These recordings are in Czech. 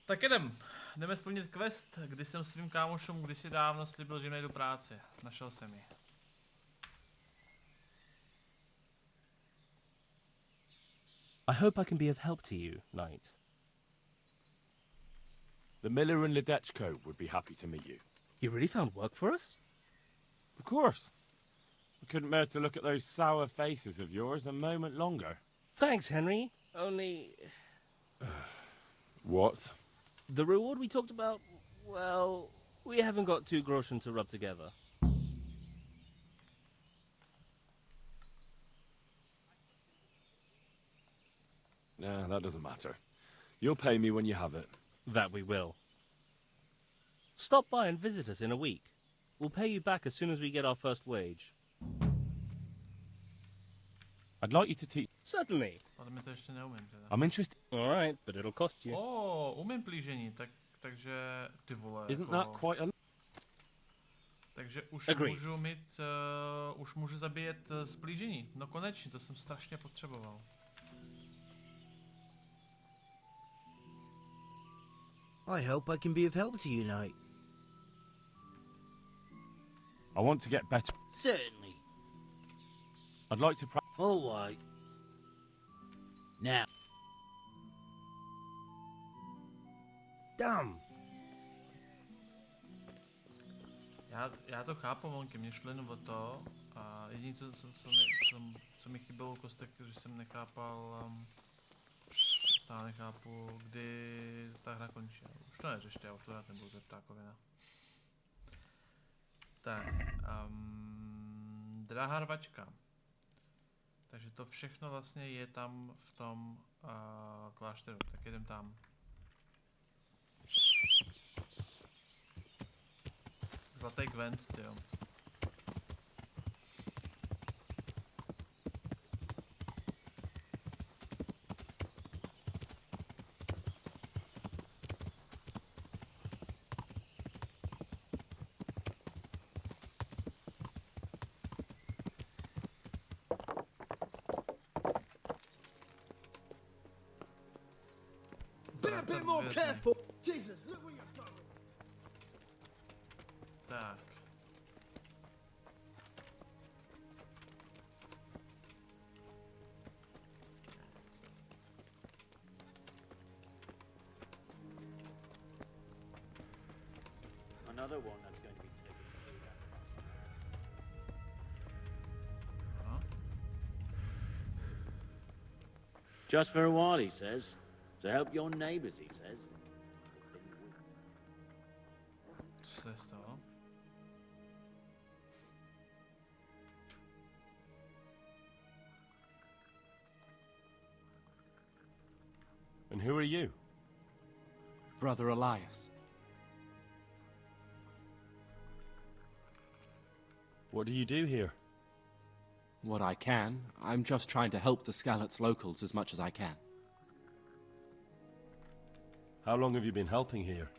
Tak jdeme splnit quest, kdy jsem svým kámošům kdysi dávno slíbil, že jim najdu práci. Našel jsem ji. I hope I can be of help to you, Knight. The miller and Ledechko would be happy to meet you. You really found work for us? Of course. I couldn't bear to look at those sour faces of yours a moment longer. Thanks, Henry. Only... What? The reward we talked about, well, we haven't got 2 groschen to rub together. Nah, that doesn't matter. You'll pay me when you have it. That we will. Stop by and visit us in a week. We'll pay you back as soon as we get our first wage. I'd like you to teach... Certainly. Ale my to ještě neumím teda. I'm interested... Alright, but it'll cost you. Umím plížení, takže ty vole. Isn't that quite a... Takže už Agreed. můžu mít, už můžu zabíjet z plížení. No konečně, to jsem strašně potřeboval. I hope I can be of help to you, Knight. I want to get better. Certainly. I'd like to All right. Now. Damn. Já to chápu, Monky, mě šlo jenom o to. A jediné, co mi chybělo u kostek, že jsem nechápal, stále nechápu, kdy ta hra končí. Už to neřešte, já už to rád nebudu, to je ptákovina. Tak, drahá rvačka. Takže to všechno vlastně je tam v tom klášteru, tak jedem tam. Zlatý Gwent, tyjo. Be a bit more careful. Jesus, look where you're going. Tak. Another one that's going to be taken through that. Aha. Just for a while, he says. To help your neighbours, he says. Co se stalo? And who are you? Brother Elias. What do you do here? What I can. I'm just trying to help the Skalitz locals as much as I can. How long have you been helping here?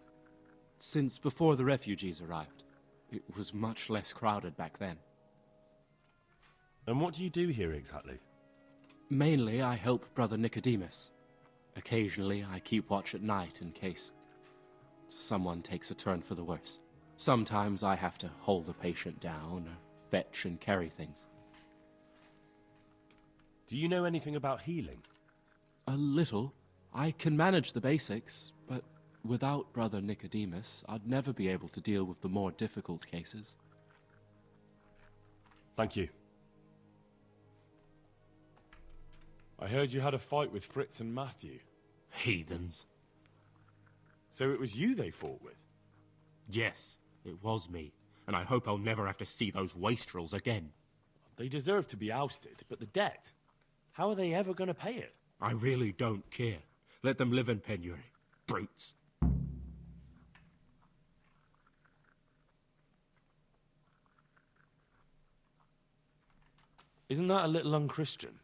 Since before the refugees arrived. It was much less crowded back then. And what do you do here exactly? Mainly, I help Brother Nicodemus. Occasionally, I keep watch at night in case someone takes a turn for the worse. Sometimes I have to hold the patient down, or fetch and carry things. Do you know anything about healing? A little. I can manage the basics, but without Brother Nicodemus, I'd never be able to deal with the more difficult cases. Thank you. I heard you had a fight with Fritz and Matthew. Heathens. So it was you they fought with? Yes, it was me. And I hope I'll never have to see those wastrels again. They deserve to be ousted, but the debt? How are they ever going to pay it? I really don't care. Let them live in penury. Brutes. Isn't that a little unchristian?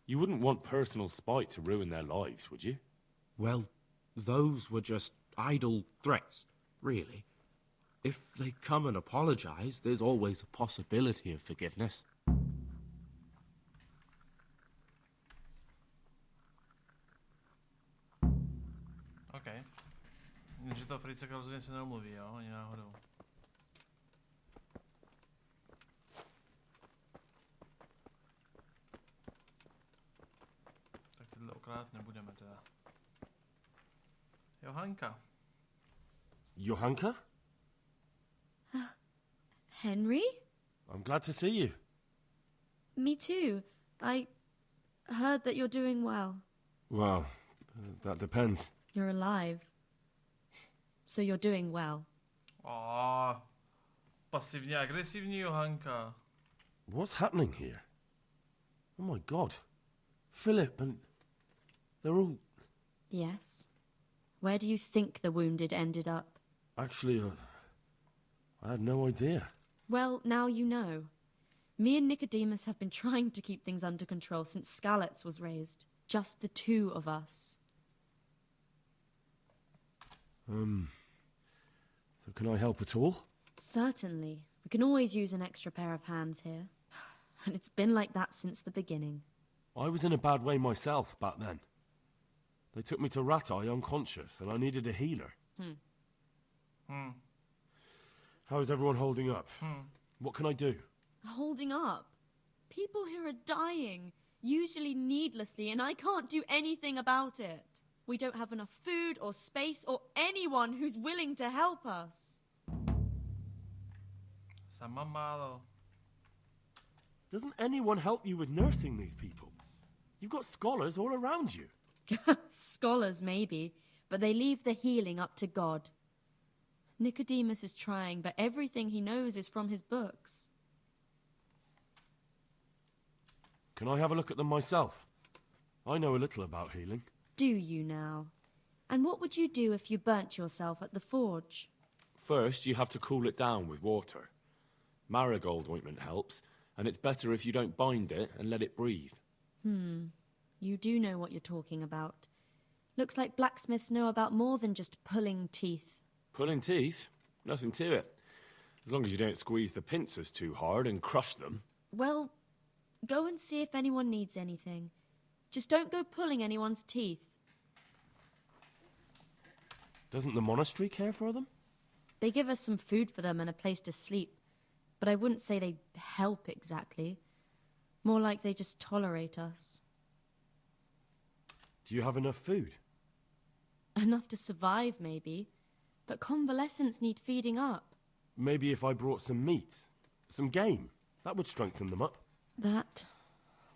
You wouldn't want personal spite to ruin their lives, would you? Well, those were just idle threats, really. If they come and apologize, there's always a possibility of forgiveness. OK. Jenže to Friceka rozhodně se neumluví, jo? Ani náhodou. Tak tyhle okrádat nebudeme teda. Johanka. Johanka? Henry? I'm glad to see you. Me too. I heard that you're doing well. Well, that depends. You're alive. So you're doing well. Pasivně agresivní Johanka. What's happening here? Oh my god. Philip and... they're all... Yes. Where do you think the wounded ended up? Actually, I had no idea. Well, now you know. Me and Nicodemus have been trying to keep things under control since Skalitz was raised. Just the two of us. So can I help at all? Certainly. We can always use an extra pair of hands here. And it's been like that since the beginning. I was in a bad way myself back then. They took me to Ratai unconscious, and I needed a healer. How is everyone holding up? What can I do? Holding up? People here are dying, usually needlessly, and I can't do anything about it. We don't have enough food or space or anyone who's willing to help us. Sama málo. Doesn't anyone help you with nursing these people? You've got scholars all around you. Scholars, maybe, but they leave the healing up to God. Nicodemus is trying, but everything he knows is from his books. Can I have a look at them myself? I know a little about healing. Do you now? And what would you do if you burnt yourself at the forge? First, you have to cool it down with water. Marigold ointment helps, and it's better if you don't bind it and let it breathe. You do know what you're talking about. Looks like blacksmiths know about more than just pulling teeth. Pulling teeth? Nothing to it. As long as you don't squeeze the pincers too hard and crush them. Well, go and see if anyone needs anything. Just don't go pulling anyone's teeth. Doesn't the monastery care for them? They give us some food for them and a place to sleep, but I wouldn't say they help exactly. More like they just tolerate us. Do you have enough food? Enough to survive, maybe, but convalescents need feeding up. Maybe if I brought some meat, some game, that would strengthen them up. That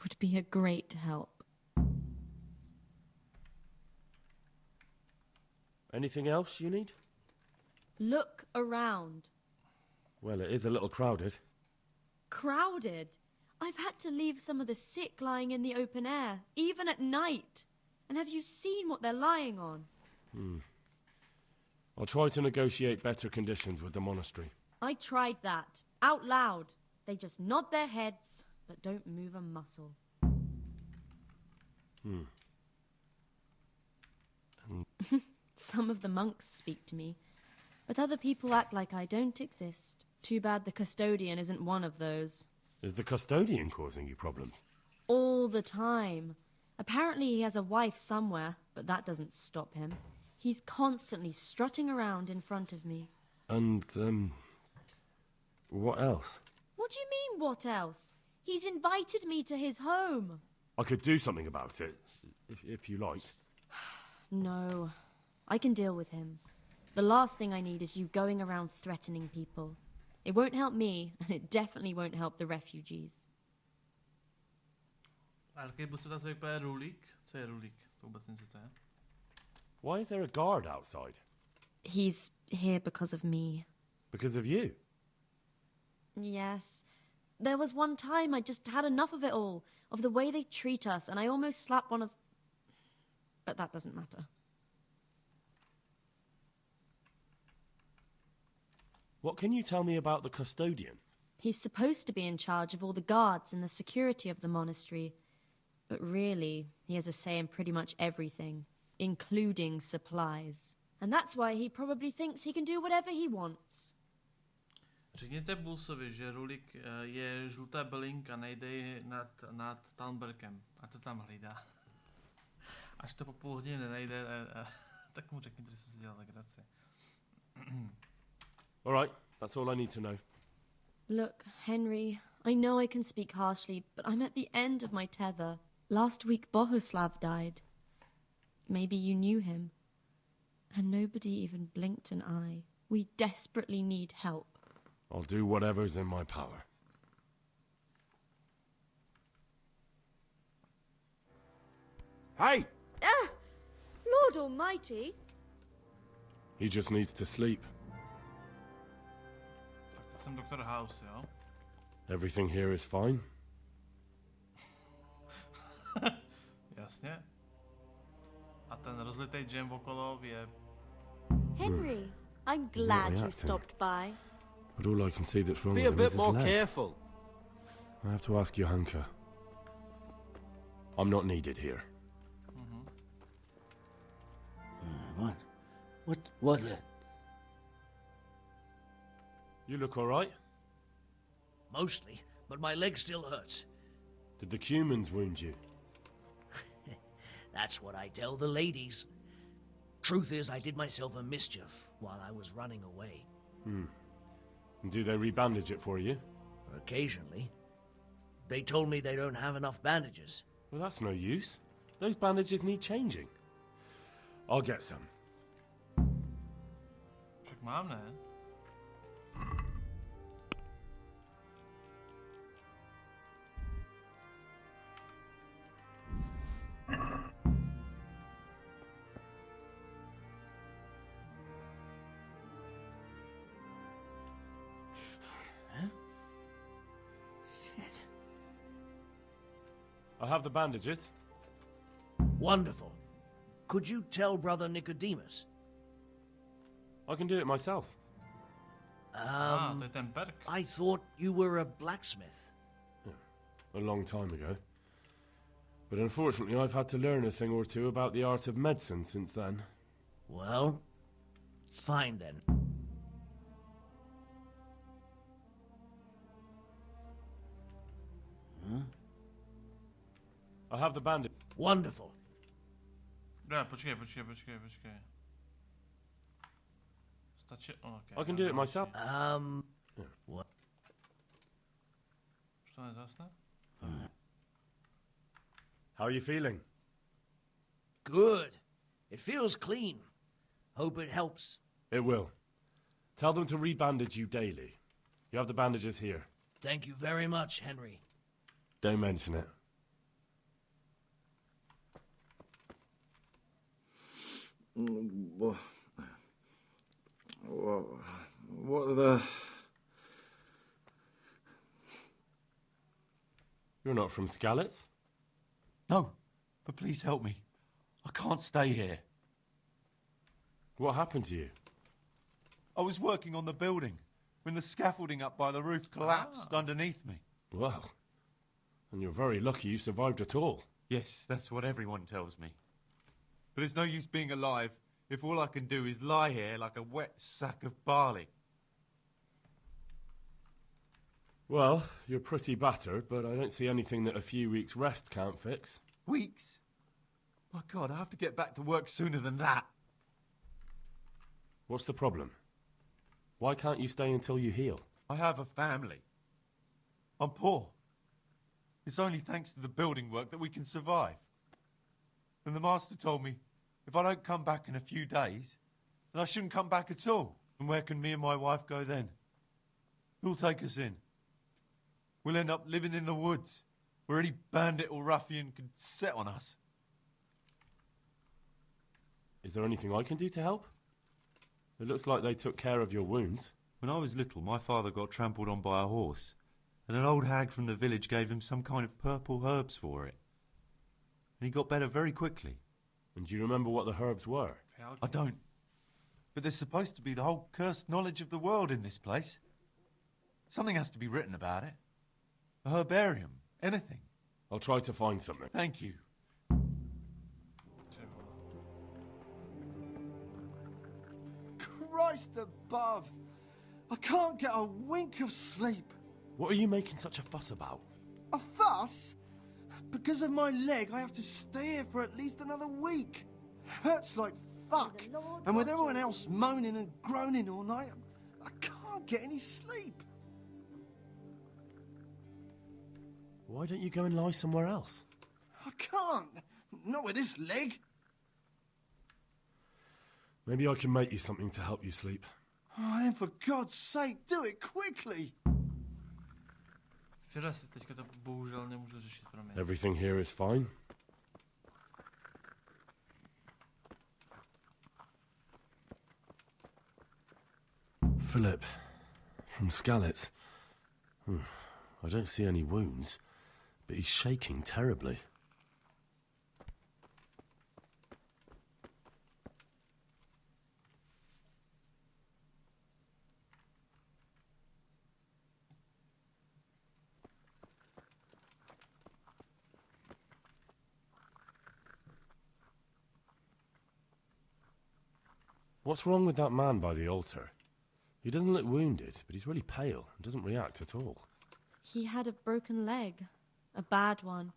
would be a great help. Anything else you need? Look around. Well, it is a little crowded. Crowded? I've had to leave some of the sick lying in the open air, even at night. And have you seen what they're lying on? I'll try to negotiate better conditions with the monastery. I tried that, out loud. They just nod their heads, but don't move a muscle. Some of the monks speak to me, but other people act like I don't exist. Too bad the custodian isn't one of those. Is the custodian causing you problems? All the time. Apparently he has a wife somewhere, but that doesn't stop him. He's constantly strutting around in front of me. And, what else? What do you mean, what else? He's invited me to his home. I could do something about it, if you like. No, I can deal with him. The last thing I need is you going around threatening people. It won't help me, and it definitely won't help the refugees. Arkejbusta se vypadá rulík? Co je rulík? To vůbec nevím, co to je. Why is there a guard outside? He's here because of me. Because of you? Yes. There was one time I just had enough of it all, of the way they treat us, and I almost slapped one of... But that doesn't matter. What can you tell me about the custodian? He's supposed to be in charge of all the guards and the security of the monastery. But really, he has a say in pretty much everything, including supplies. And that's why he probably thinks he can do whatever he wants. Řekněte Bulsovi, že rulík je žlutá bylinka, nejde ji nad Talmberkem. A to tam hlídá. Až to po půl hodině nenajde, Tak mu řekněte, že jsem si dělal legraci. All right, that's all I need to know. Look, Henry, I know I can speak harshly, but I'm at the end of my tether. Last week Bohuslav died. Maybe you knew him. And nobody even blinked an eye. We desperately need help. I'll do whatever's in my power. Hey! Lord Almighty! He just needs to sleep. Tak teď jsem Dr. House, jo? Everything here is fine. Jasně. A ten rozlitej džem okolo je... Henry, I'm not glad you reacting. stopped by. But all I can see that's wrong Be with a him bit is his more leg. careful. I have to ask Johanka. I'm not needed here. What the? You look all right? Mostly, but my leg still hurts. Did the humans wound you? That's what I tell the ladies. Truth is, I did myself a mischief while I was running away. And do they rebandage it for you? Occasionally. They told me they don't have enough bandages. Well, that's no use. Those bandages need changing. I'll get some. Však mám, ne? I have the bandages. Wonderful. Could you tell Brother Nicodemus? I can do it myself. To je ten perk. I thought you were a blacksmith. A long time ago. But unfortunately, I've had to learn a thing or two about the art of medicine since then. Well, fine then. I have the bandage. Wonderful. Ne, počkej. Stačí... Okay, I can do it myself. What? Už to nezasne? How are you feeling? Good. It feels clean. Hope it helps. It will. Tell them to rebandage you daily. You have the bandages here. Thank you very much, Henry. Don't mention it. What the... You're not from Skalitz? No, but please help me. I can't stay here. What happened to you? I was working on the building when the scaffolding up by the roof collapsed underneath me. Well, and you're very lucky you survived at all. Yes, that's what everyone tells me. But it's no use being alive if all I can do is lie here like a wet sack of barley. Well, you're pretty battered, but I don't see anything that a few weeks' rest can't fix. Weeks? My God, I have to get back to work sooner than that. What's the problem? Why can't you stay until you heal? I have a family. I'm poor. It's only thanks to the building work that we can survive. And the master told me if I don't come back in a few days, then I shouldn't come back at all. And where can me and my wife go then? Who'll take us in? We'll end up living in the woods, where any bandit or ruffian can set on us. Is there anything I can do to help? It looks like they took care of your wounds. When I was little, my father got trampled on by a horse, and an old hag from the village gave him some kind of purple herbs for it. And he got better very quickly. And do you remember what the herbs were? I don't. But there's supposed to be the whole cursed knowledge of the world in this place. Something has to be written about it. A herbarium. Anything. I'll try to find something. Thank you. Christ above! I can't get a wink of sleep. What are you making such a fuss about? A fuss? Because of my leg, I have to stay here for at least another week. Hurts like fuck. And with everyone else moaning and groaning all night, I can't get any sleep. Why don't you go and lie somewhere else? I can't. Not with this leg. Maybe I can make you something to help you sleep. Oh, then for God's sake, do it quickly. Firas, teďka to bohužel nemůžu řešit, promiň. Everything here is fine. Philip, from Skalitz. I don't see any wounds, but he's shaking terribly. What's wrong with that man by the altar? He doesn't look wounded, but he's really pale and doesn't react at all. He had a broken leg. A bad one.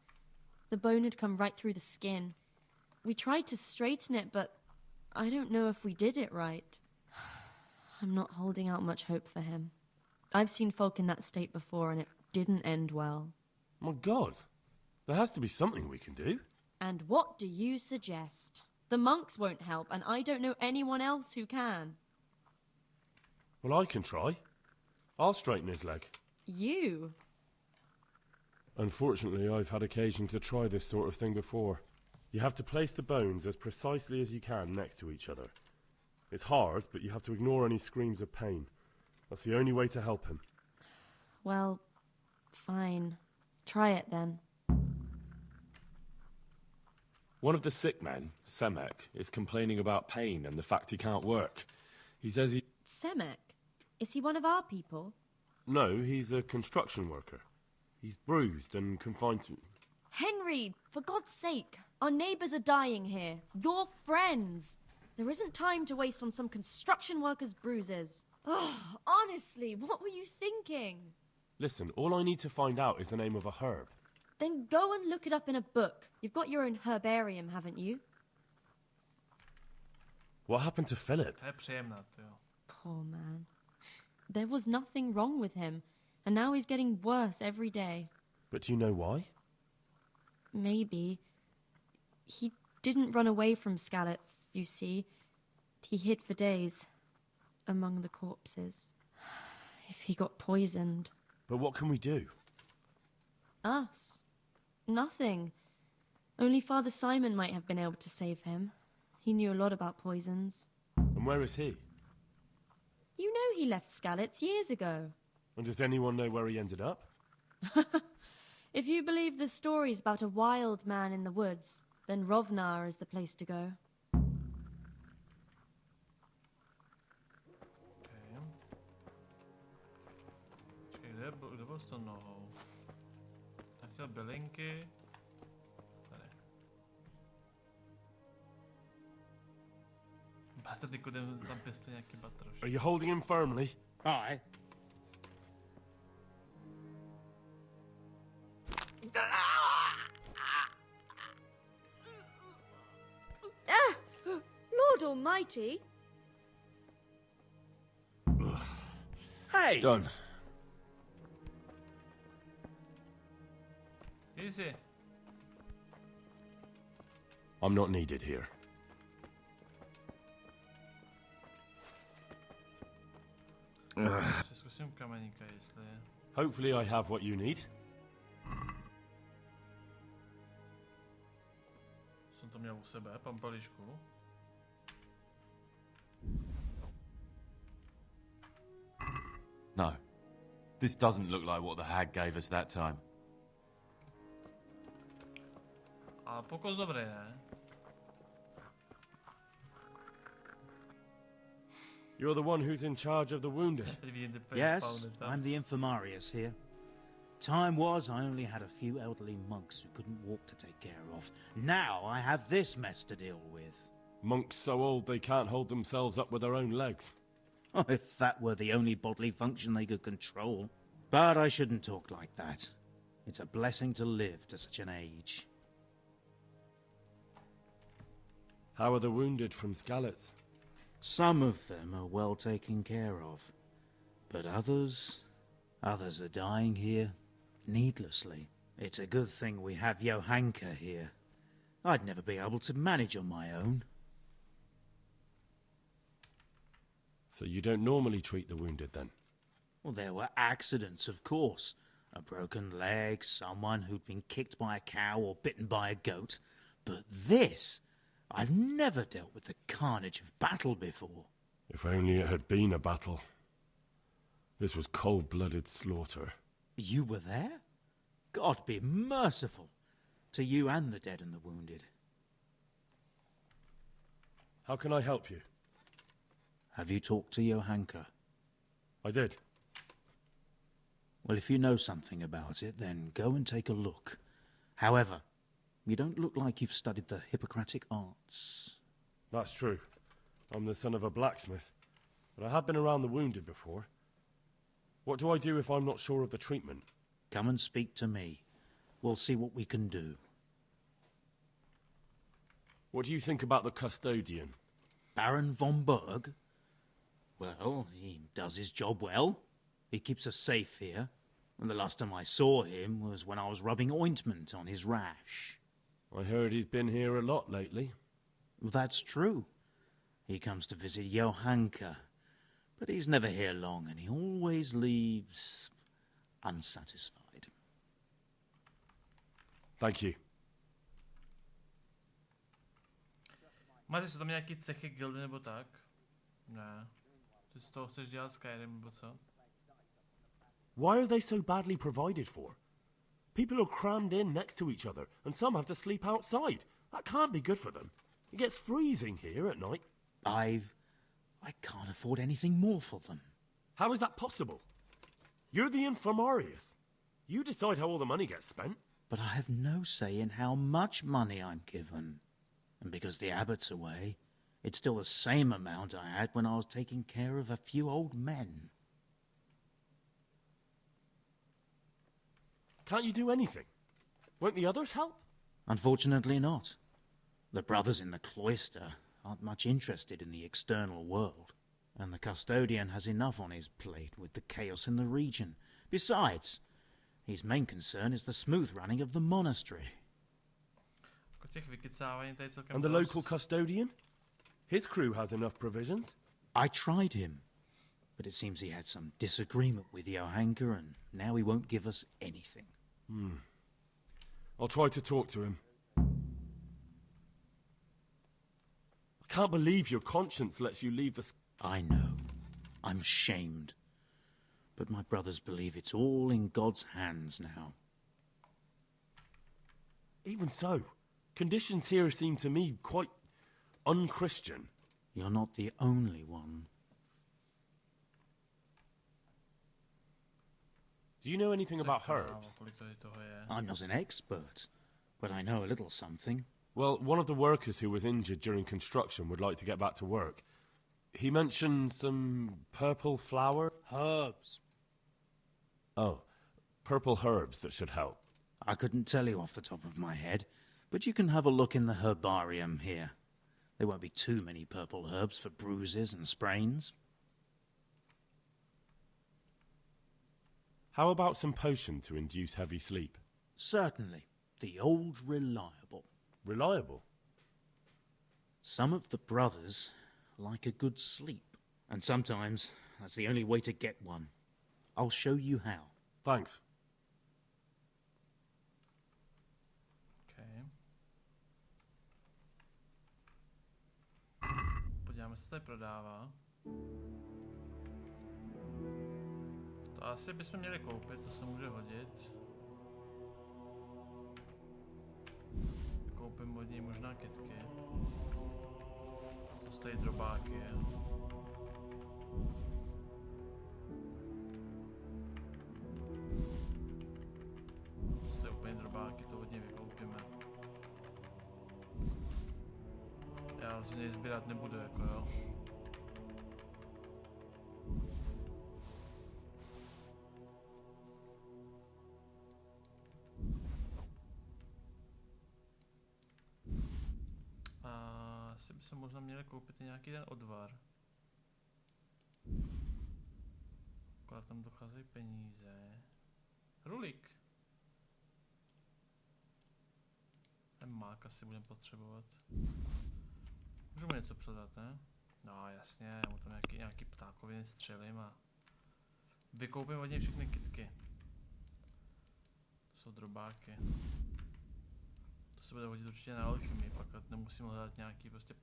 The bone had come right through the skin. We tried to straighten it, but I don't know if we did it right. I'm not holding out much hope for him. I've seen folk in that state before, and it didn't end well. My God, there has to be something we can do. And what do you suggest? The monks won't help, and I don't know anyone else who can. Well, I can try. I'll straighten his leg. You? Unfortunately, I've had occasion to try this sort of thing before. You have to place the bones as precisely as you can next to each other. It's hard, but you have to ignore any screams of pain. That's the only way to help him. Well, fine. Try it then. One of the sick men, Semek, is complaining about pain and the fact he can't work. He says he... Semek? Is he one of our people? No, he's a construction worker. He's bruised and confined to... Henry, for God's sake, our neighbours are dying here. Your friends. There isn't time to waste on some construction worker's bruises. Oh, honestly, what were you thinking? Listen, all I need to find out is the name of a herb. Then go and look it up in a book. You've got your own herbarium, haven't you? What happened to Philip? Poor man. There was nothing wrong with him, and now he's getting worse every day. But do you know why? Maybe. He didn't run away from Skalitz, you see. He hid for days, among the corpses. If he got poisoned... But what can we do? Us? Nothing. Only Father Simon might have been able to save him. He knew a lot about poisons. And where is he? You know he left Skalitz years ago. And does anyone know where he ended up? If you believe the stories about a wild man in the woods, then Rovnar is the place to go. Kde byl s tou nohou? Tak chtěl bylinky. Tady. Batr Nikodem tam pěstuje nějaký batroš. Are you holding him firmly? Aye. Lord Almighty. Hey! Done. Easy. I'm not needed here. Zkusím kameníka, jestli je. Hopefully I have what you need. Jsem to měl u sebe, pampališku. No. This doesn't look like what the hag gave us that time. A pokus dobrý, ne? You're the one who's in charge of the wounded. Yes, I'm the infirmarius here. Time was I only had a few elderly monks who couldn't walk to take care of. Now I have this mess to deal with. Monks so old they can't hold themselves up with their own legs. Oh, if that were the only bodily function they could control. But I shouldn't talk like that. It's a blessing to live to such an age. How are the wounded from Skalitz? Some of them are well taken care of, but others are dying here needlessly. It's a good thing we have Johanka here. I'd never be able to manage on my own. So you don't normally treat the wounded then? Well, there were accidents, of course. A broken leg, someone who'd been kicked by a cow or bitten by a goat. But this, I've never dealt with the carnage of battle before. If only it had been a battle. This was cold-blooded slaughter. You were there? God be merciful to you and the dead and the wounded. How can I help you? Have you talked to Johanka? I did. Well, if you know something about it, then go and take a look. However, you don't look like you've studied the Hippocratic arts. That's true. I'm the son of a blacksmith. But I have been around the wounded before. What do I do if I'm not sure of the treatment? Come and speak to me. We'll see what we can do. What do you think about the custodian? Baron von Berg? Well, he does his job well. He keeps us safe here. And the last time I saw him was when I was rubbing ointment on his rash. I heard he's been here a lot lately. Well, that's true. He comes to visit Johanka. But he's never here long, and he always leaves unsatisfied. Thank you. Máte tam nějaký cechy, gildy nebo tak? Ne. Ty z toho chceš dělat Skyrim nebo co? Why are they so badly provided for? People are crammed in next to each other, and some have to sleep outside. That can't be good for them. It gets freezing here at night. I can't afford anything more for them. How is that possible? You're the infirmarius. You decide how all the money gets spent. But I have no say in how much money I'm given. And because the abbot's away, it's still the same amount I had when I was taking care of a few old men. Can't you do anything? Won't the others help? Unfortunately not. The brothers in the cloister aren't much interested in the external world, and the custodian has enough on his plate with the chaos in the region. Besides, his main concern is the smooth running of the monastery. And the local custodian? His crew has enough provisions? I tried him, but it seems he had some disagreement with Johanka, and now he won't give us anything. I'll try to talk to him. I can't believe your conscience lets you leave the... I know. I'm ashamed. But my brothers believe it's all in God's hands now. Even so, conditions here seem to me quite un-Christian. You're not the only one. Do you know anything about herbs? I'm not an expert, but I know a little something. Well, one of the workers who was injured during construction would like to get back to work. He mentioned some purple flower? Herbs. Oh, purple herbs that should help. I couldn't tell you off the top of my head, but you can have a look in the herbarium here. There won't be too many purple herbs for bruises and sprains. How about some potion to induce heavy sleep? Certainly. The old reliable. Reliable? Some of the brothers like a good sleep, and sometimes that's the only way to get one. I'll show you how. Thanks. Okay. Podíváme se, co tady prodává. To asi bychom měli koupit, to se může hodit. Koupím od něj možná kytky. To stojí drobáky. To stojí úplně drobáky, to od něj vykoupíme. Já z něj sbírat nebudu, jako jo. asi by se možná měli koupit i nějaký ten odvar. Akorát tam docházejí peníze. Rulík. Ten mák asi budeme potřebovat. Můžu mu něco prodat, ne? No jasně, já mu tam nějaký ptákoviny střelím a vykoupím od něj všechny kytky. To jsou drobáky. To se bude hodit určitě na alchymii, pak nemusím hledat nějaký prostě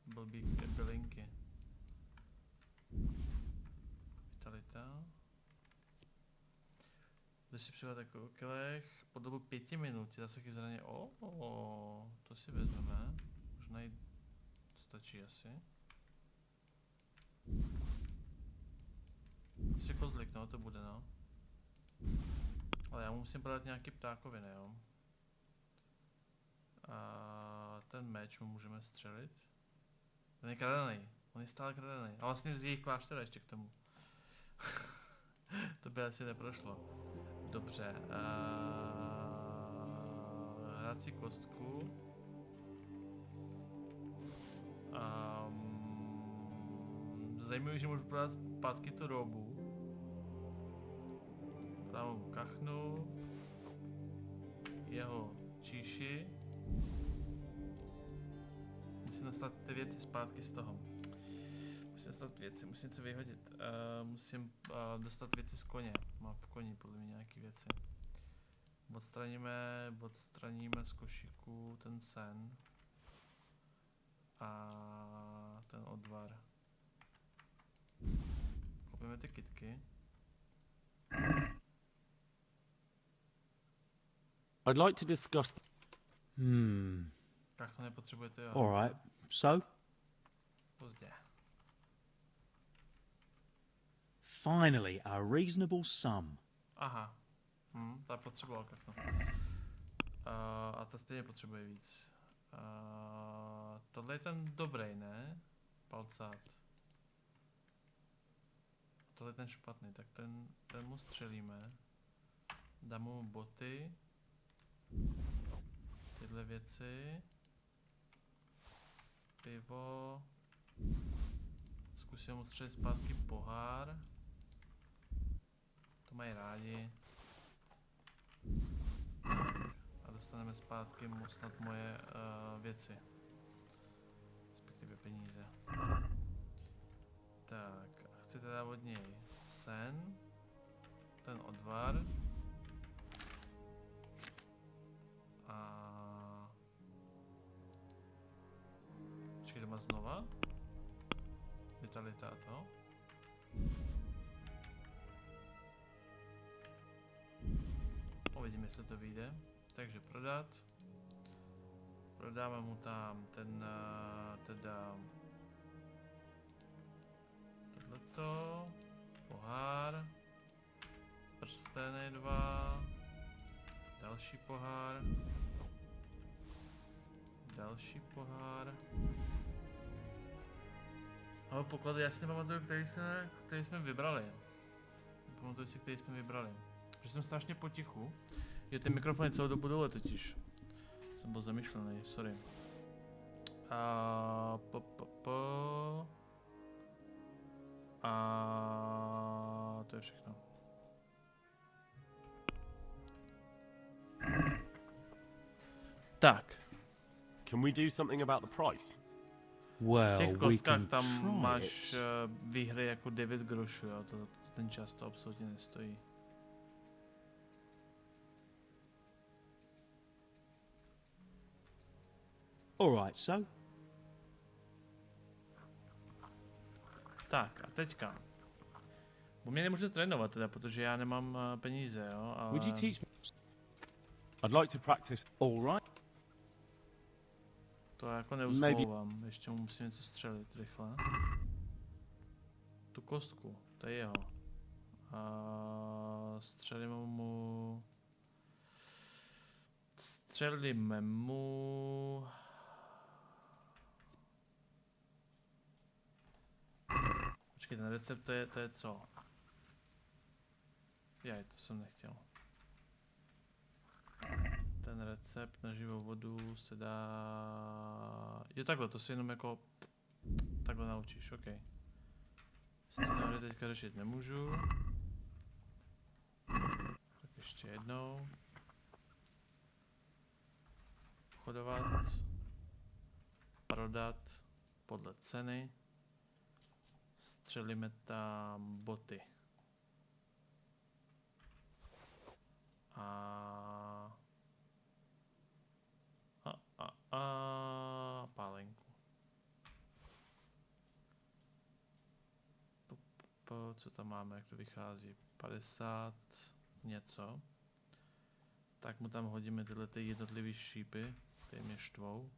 blbý bylinky. Vitalita. Když si přidat jako kelech po dobu 5 minut, zase zraně. To si vezmeme. Možná i stačí asi. Asi kozlik, no, to bude, no. Ale já mu musím prodat nějaký ptákoviny, jo. A ten meč mu můžeme střelit. Ten je kradený, on je stále kradený. A vlastně z jejich kláštera ještě k tomu. To by asi neprošlo. Dobře. Hrát si kostku. Zajímavé, že můžu prodat zpátky tu robu. Prodám mu kachnu. Jeho číši. Musím dostat ty věci zpátky z toho. Musím dostat věci, musím něco vyhodit. Musím dostat věci z koně. Mám v koni podle mě nějaké věci. Odstraníme z košíku ten sen. A ten odvar. Koupíme ty kytky. I'd like to discuss... Tak to nepotřebujete, jo. Alright, so? Pozdě. Finally, a reasonable sum. Aha. Ta potřeboval kachnu. A ta stejně potřebuje víc. Tohle je ten dobrý, ne? Palcát. Tohle je ten špatný, tak ten mu střelíme. Dám mu boty. Tyhle věci. Pivo. Zkusím mu střelit zpátky pohár. To mají rádi. A dostaneme zpátky mu snad moje věci. Respektive peníze. Tak, chci teda od něj sen. Ten odvar. A... Počkej, to má znova? Vitalita to. Uvidíme, jestli to vyjde. Takže prodat. Prodáme mu tam ten, teda... tohleto. Pohár. Prsteny 2. Další pohár. Další pohár. Ale poklady, já si nepamatuju, který jsme vybrali. Pamatuju si, který jsme vybrali. Že jsem strašně potichu. Je ten mikrofon celou dobu dole totiž. Jsem byl zamyšlený, sorry. A to je všechno. Tak. Can we do something about the price? Well, v těch we kostkách can tam try máš it. výhry jako 9 grošů, jo, ten čas to absolutně nestojí. Alright, so? Tak a teďka. Bo mě nemůžete trénovat teda, protože já nemám peníze, jo, ale... Would you teach me? I'd like to practice. Alright. To jako neusmlouvám, ještě mu musím něco střelit rychle. Tu kostku, to je jeho. A střelíme mu... Počkej, ten recept to je co? Jaj, to jsem nechtěl. ten recept na živou vodu se dá... Jo takhle, to si jenom jako... Takhle naučíš, ok. Scenáře teďka řešit nemůžu. Tak ještě jednou. Obchodovat. Prodat podle ceny. Střelíme tam boty. A pálenku. Co tam máme, jak to vychází? 50 něco. Tak mu tam hodíme tyhle ty jednotlivý šípy, které mě štvou.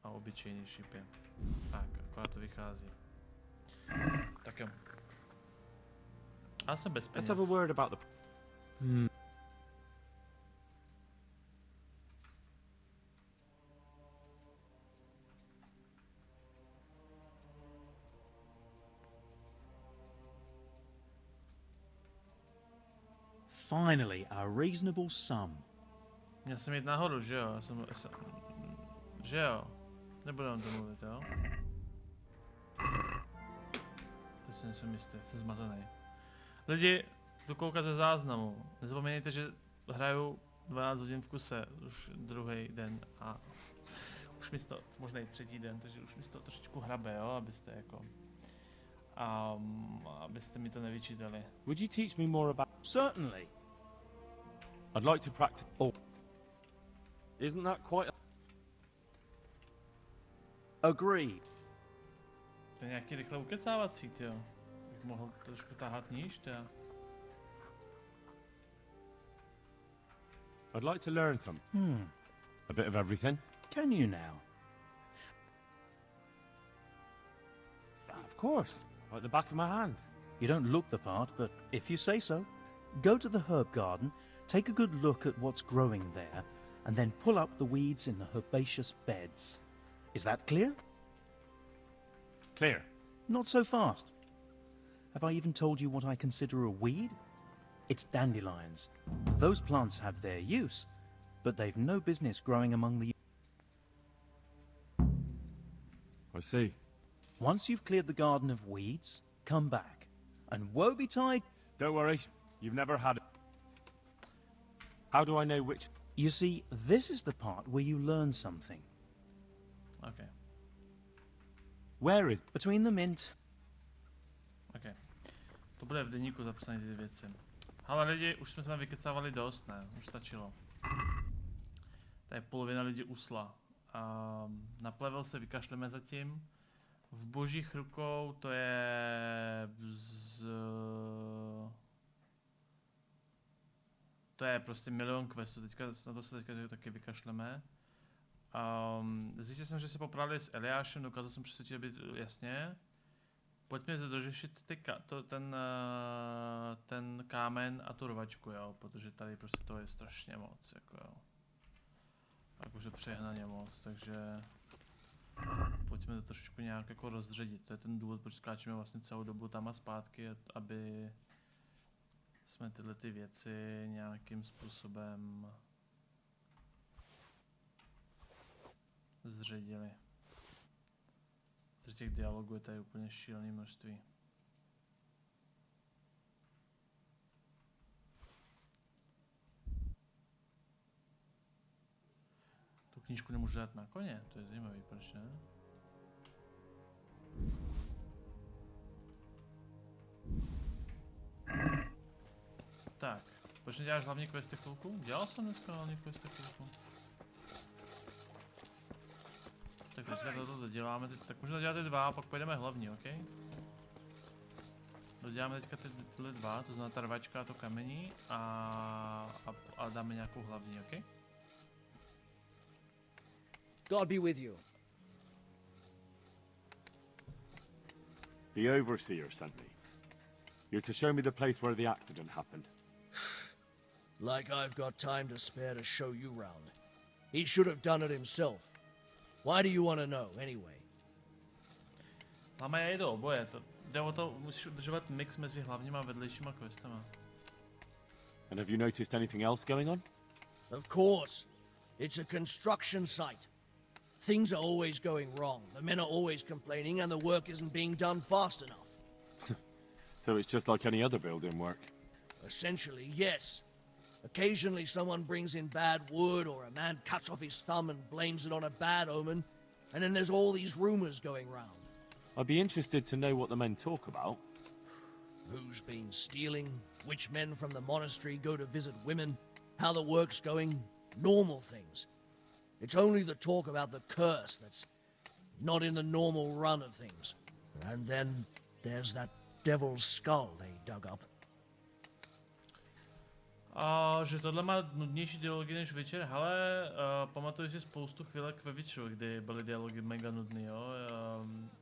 A obyčejný šípy. Tak, akorát to vychází. Tak jo. Já jsem bez peněz. Let's have a word about the... Finally, a reasonable sum. Měl jsem jít nahoru, že jo? Že jo? Nebudem to mluvit, jo? Teď si nejsem jistý, jsem zmatený. Lidi, jdu koukat ze záznamu. Nezapomeňte, že hraju 12 hodin v kuse, už druhý den a už mi to, možná i třetí den, takže už mi to trošičku hrabe, jo, abyste jako... abyste mi to nevyčítali. Would you teach me more about... Certainly. I'd like to practice... Oh. Isn't that quite... Agreed. To je nějaký rychle ukecávací, tyjo. Bych mohl trošku tahat níž, tyjo. I'd like to learn some. A bit of everything. Can you now? Of course. Like the back of my hand. You don't look the part, but if you say so. Go to the herb garden, take a good look at what's growing there, and then pull up the weeds in the herbaceous beds. Is that clear? Clear. Not so fast. Have I even told you what I consider a weed? It's dandelions. Those plants have their use, but they've no business growing among the... I see. Once you've cleared the garden of weeds, come back. And woe betide... Don't worry, you've never had it. How do I know which... You see, this is the part where you learn something. Okay. Where is... Between the mint... Okay. To bude v deníku zapsané ty věci. Ale lidi, už jsme se tam vykecávali dost, ne? Už stačilo. Tady polovina lidí usla. Na plevel se vykašleme zatím. V božích rukou to je... To je prostě milion questů, na to se teďka taky vykašleme. Zjistil jsem, že se poprali s Eliášem, dokázal jsem přesvědčit, aby jasně. Pojďme dořešit ten kámen a tu rvačku, jo, protože tady prostě to je strašně moc, jako jo. Jakože přehnaně moc, takže... Pojďme to trošičku nějak jako rozředit, to je ten důvod, proč skáčeme vlastně celou dobu tam a zpátky, aby jsme tyhle ty věci nějakým způsobem zředili. Protože těch dialogů je tady úplně šílené množství. Tu knížku nemůžu dát na koně, to je zajímavý, proč ne? Tak, proč neděláš hlavní questy chvilku? Dělal jsem dneska hlavní questy chvilku. Tak teďka toto doděláme, tak možná dělat ty dva a pak pojedeme hlavní, ok? Doděláme teďka tyhle dva, to znamená ta rvačka a to kamení a dáme nějakou hlavní, ok? God be with you. The Overseer sent me. You're to show me the place where the accident happened. Like I've got time to spare to show you round. He should have done it himself. Why do you want to know, anyway? Máme jít do oboje, jde o to, musíš udržovat mix mezi hlavníma a vedlejšíma questama. And have you noticed anything else going on? Of course. It's a construction site. Things are always going wrong. The men are always complaining and the work isn't being done fast enough. So it's just like any other building work? Essentially, yes. Occasionally someone brings in bad wood or a man cuts off his thumb and blames it on a bad omen. And then there's all these rumors going round. I'd be interested to know what the men talk about. Who's been stealing, which men from the monastery go to visit women, how the work's going, normal things. It's only the talk about the curse that's not in the normal run of things. And then there's that devil's skull they dug up. Že tohle má nudnější dialogy než večer, hele, pamatuju si spoustu chvílek ve Witcheru, kdy byly dialogy mega nudný, jo.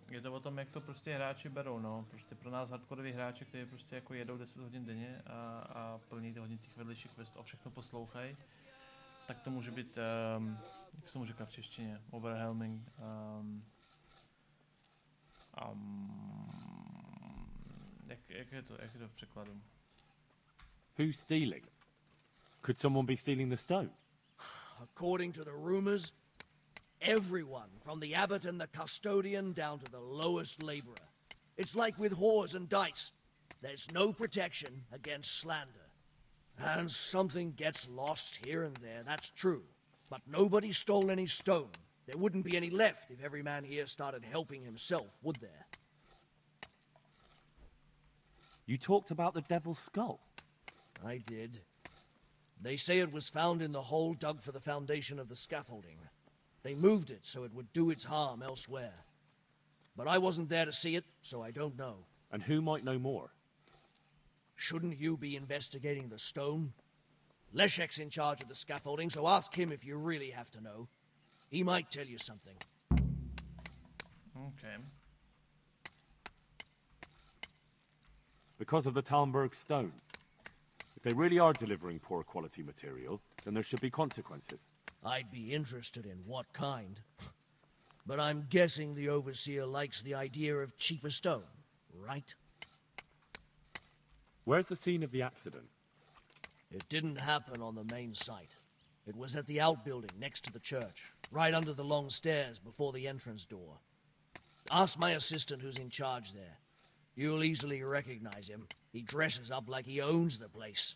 Je to o tom, jak to prostě hráči berou, no. Prostě pro nás hardcoreoví hráči, kteří prostě jako jedou 10 hodin denně a plní hodně těch vedlejších questů a všechno poslouchají, tak to může být, jak se tomu říká v češtině, overwhelming. Jak je to v překladu? Who's stealing? Could someone be stealing the stone? According to the rumors, everyone, from the abbot and the custodian down to the lowest laborer. It's like with whores and dice. There's no protection against slander. And something gets lost here and there, that's true. But nobody stole any stone. There wouldn't be any left if every man here started helping himself, would there? You talked about the devil's skull? I did. They say it was found in the hole dug for the foundation of the scaffolding. They moved it so it would do its harm elsewhere. But I wasn't there to see it, so I don't know. And who might know more? Shouldn't you be investigating the stone? Leszek's in charge of the scaffolding, so ask him if you really have to know. He might tell you something. Okay. Because of the Talmberg stone. If they really are delivering poor quality material, then there should be consequences. I'd be interested in what kind. But I'm guessing the Overseer likes the idea of cheaper stone, right? Where's the scene of the accident? It didn't happen on the main site. It was at the outbuilding next to the church, right under the long stairs before the entrance door. Ask my assistant who's in charge there. You'll easily recognize him. He dresses up like he owns the place.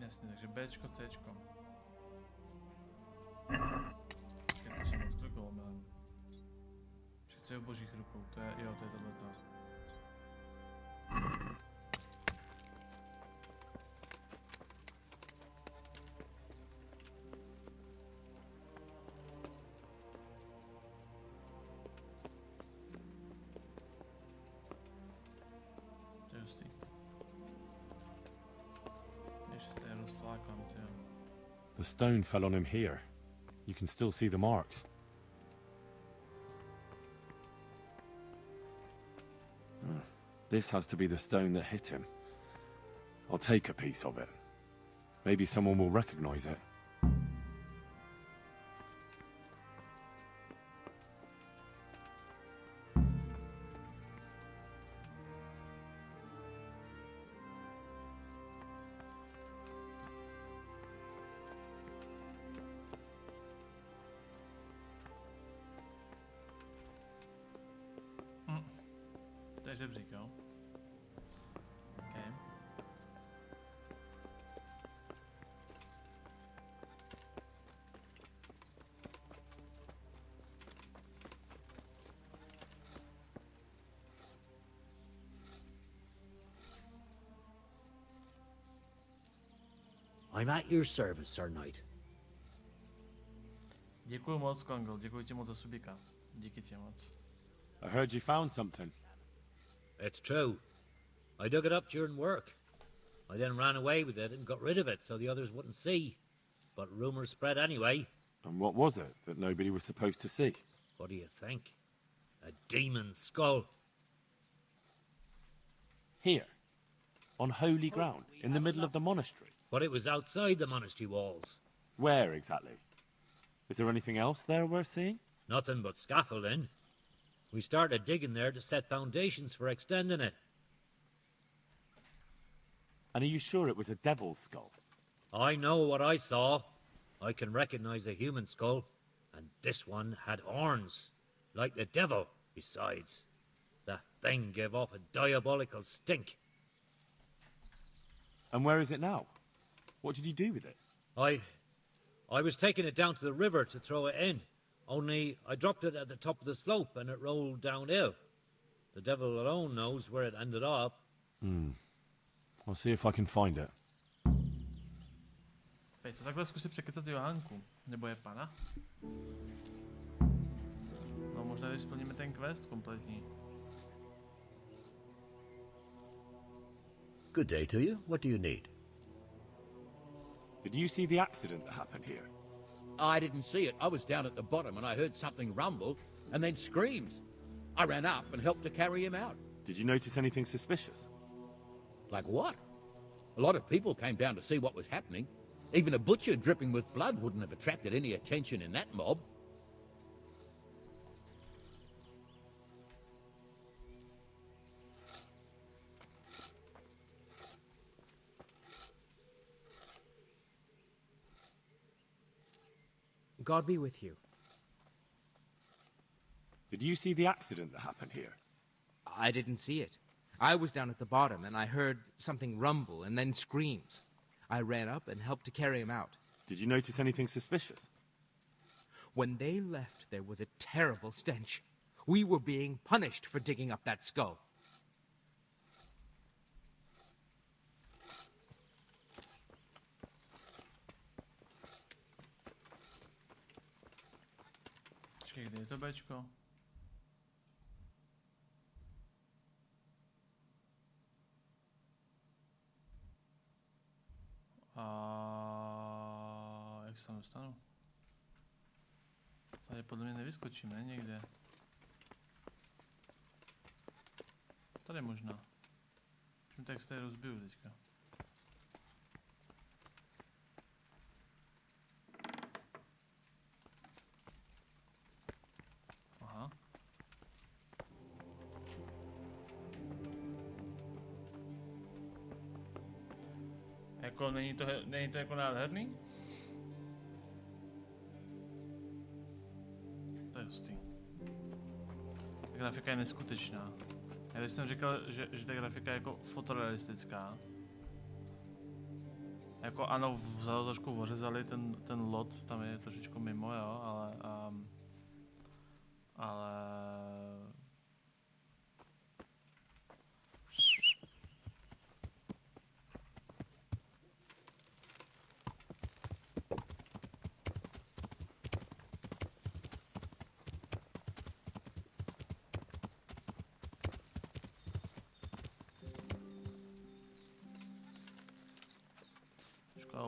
Jasně, takže Bčko, Cčko. Počkej, to jsem odklikl, milem. Chci v božích rukou, to je, jo, to je tohleto. To je hustý. The stone fell on him here. You can still see the marks. This has to be the stone that hit him. I'll take a piece of it. Maybe someone will recognize it. To je žebřík, jo? Okay. I'm at your service, Sir Knight. Děkuji moc, Kongol, děkuji ti moc za subika. Díky ti moc. I heard you found something. It's true. I dug it up during work. I then ran away with it and got rid of it so the others wouldn't see. But rumors spread anyway. And what was it that nobody was supposed to see? What do you think? A demon skull. Here. On holy ground, in the middle of the monastery. But it was outside the monastery walls. Where exactly? Is there anything else there worth seeing? Nothing but scaffolding. We started digging there to set foundations for extending it. And are you sure it was a devil's skull? I know what I saw. I can recognize a human skull. And this one had horns. Like the devil, besides. That thing gave off a diabolical stink. And where is it now? What did you do with it? I was taking it down to the river to throw it in. Only I dropped it at the top of the slope and it rolled downhill. The devil alone knows where it ended up. I'll see if I can find it. Pejď, takhle zkusit překecat Johánku. Nebo je pana? No možná, když splníme ten quest kompletní. Good day to you. What do you need? Did you see the accident that happened here? I didn't see it. I was down at the bottom and I heard something rumble and then screams. I ran up and helped to carry him out. Did you notice anything suspicious? Like what? A lot of people came down to see what was happening. Even a butcher dripping with blood wouldn't have attracted any attention in that mob. God be with you. Did you see the accident that happened here? I didn't see it. I was down at the bottom and I heard something rumble and then screams. I ran up and helped to carry him out. Did you notice anything suspicious? When they left, there was a terrible stench. We were being punished for digging up that skull. Kde je to Bčko? A jak se tam dostanu? Tady podle mě nevyskočím, ne? Někde. Tady možná. Čím tak se tady rozbiju teďka. Aha. Jako není to jako nádherný? To je hustý. Ta grafika je neskutečná. Já když jsem říkal, že ta grafika je jako fotorealistická. Jako ano, vzadu trošku ořezali ten lot, tam je trošičku mimo, jo, ale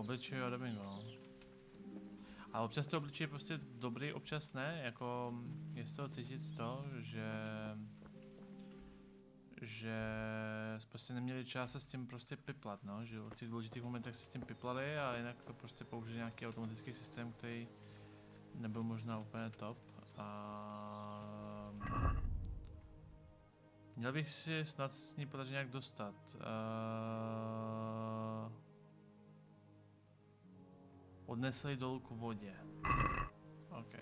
obličej a dubbing, no. A občas to obličej je prostě dobrý, občas ne, jako je z toho cítit to, že prostě neměli čas se s tím prostě piplat, no, že v těch důležitých momentech se s tím piplali a jinak to prostě použili nějaký automatický systém, který nebyl možná úplně top a měl bych si snad s ní podařit nějak dostat. Odnesli dolů k vodě. OK.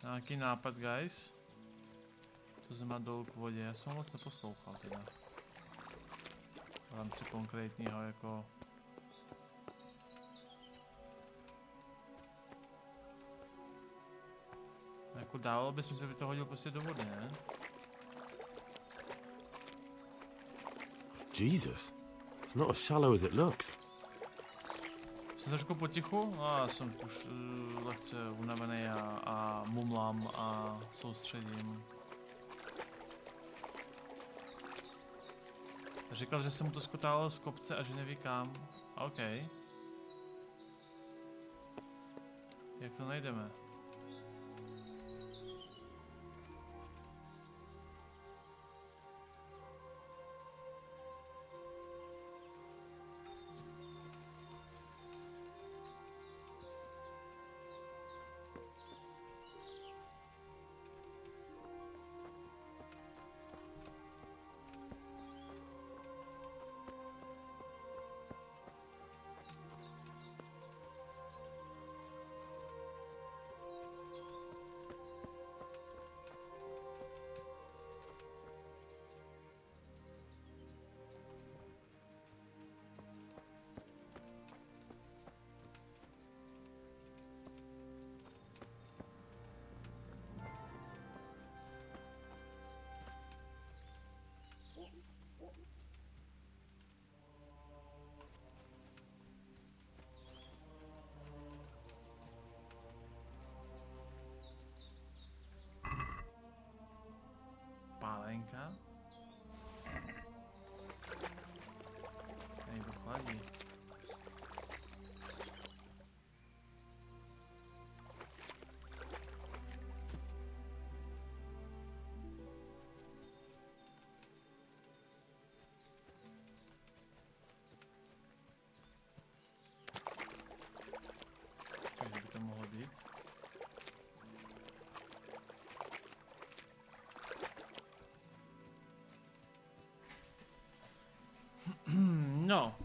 Nějaký nápad, guys? To znamená dolů k vodě. Já jsem moc neposlouchal teda. V rámci konkrétního jako... Jako dávalo by smysl, by to hodil prostě do vody, ne? Jesus, it's not as shallow as it looks. Jsem trošku potichu, no já jsem už lehce unavený a mumlám a soustředím. Říkal, že se mu to skotálo z kopce a že neví kam. OK. Jak to najdeme? Pálenka? Někdo chladí. Takže by to mohlo být. No.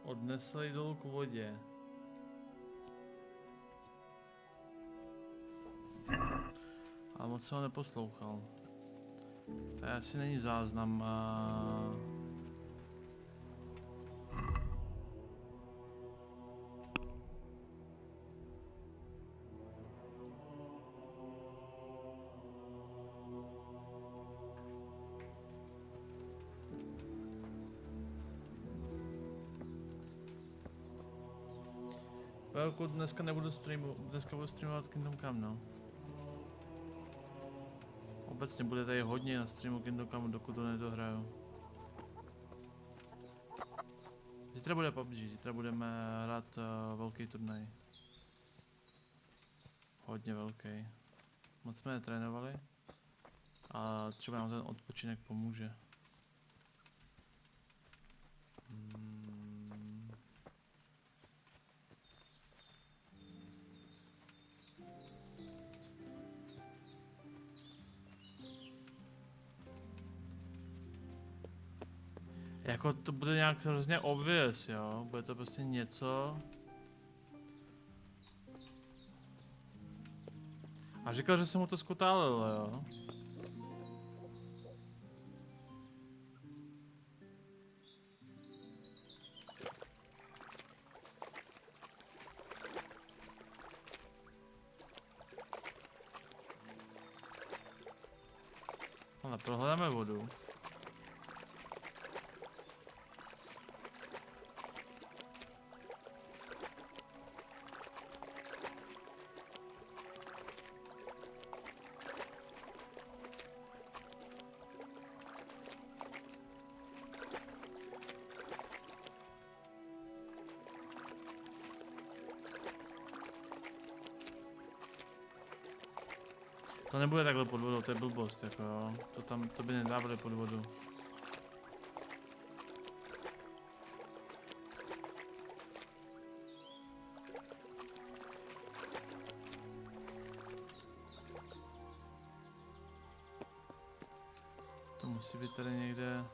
Odnesl ji dolů k vodě. Ale moc se ho neposlouchal. To asi není záznam. Velkou dneska nebudu dneska budu streamovat Kingdom Come, no. Obecně bude tady hodně na streamu Kingdom Come, dokud to nedohraju. Zítra bude PUBG, zítra budeme hrát velký turnaj. Hodně velký. Moc jsme netrénovali. A třeba nám ten odpočinek pomůže. Jako to bude nějak hrozně obvious, jo? Bude to prostě něco. A říkal, že se mu to skutálilo, jo? Ale prohledáme vodu. To nebude takhle pod vodou, to je blbost, jako jo. To by nedávali pod vodu. To musí být tady někde.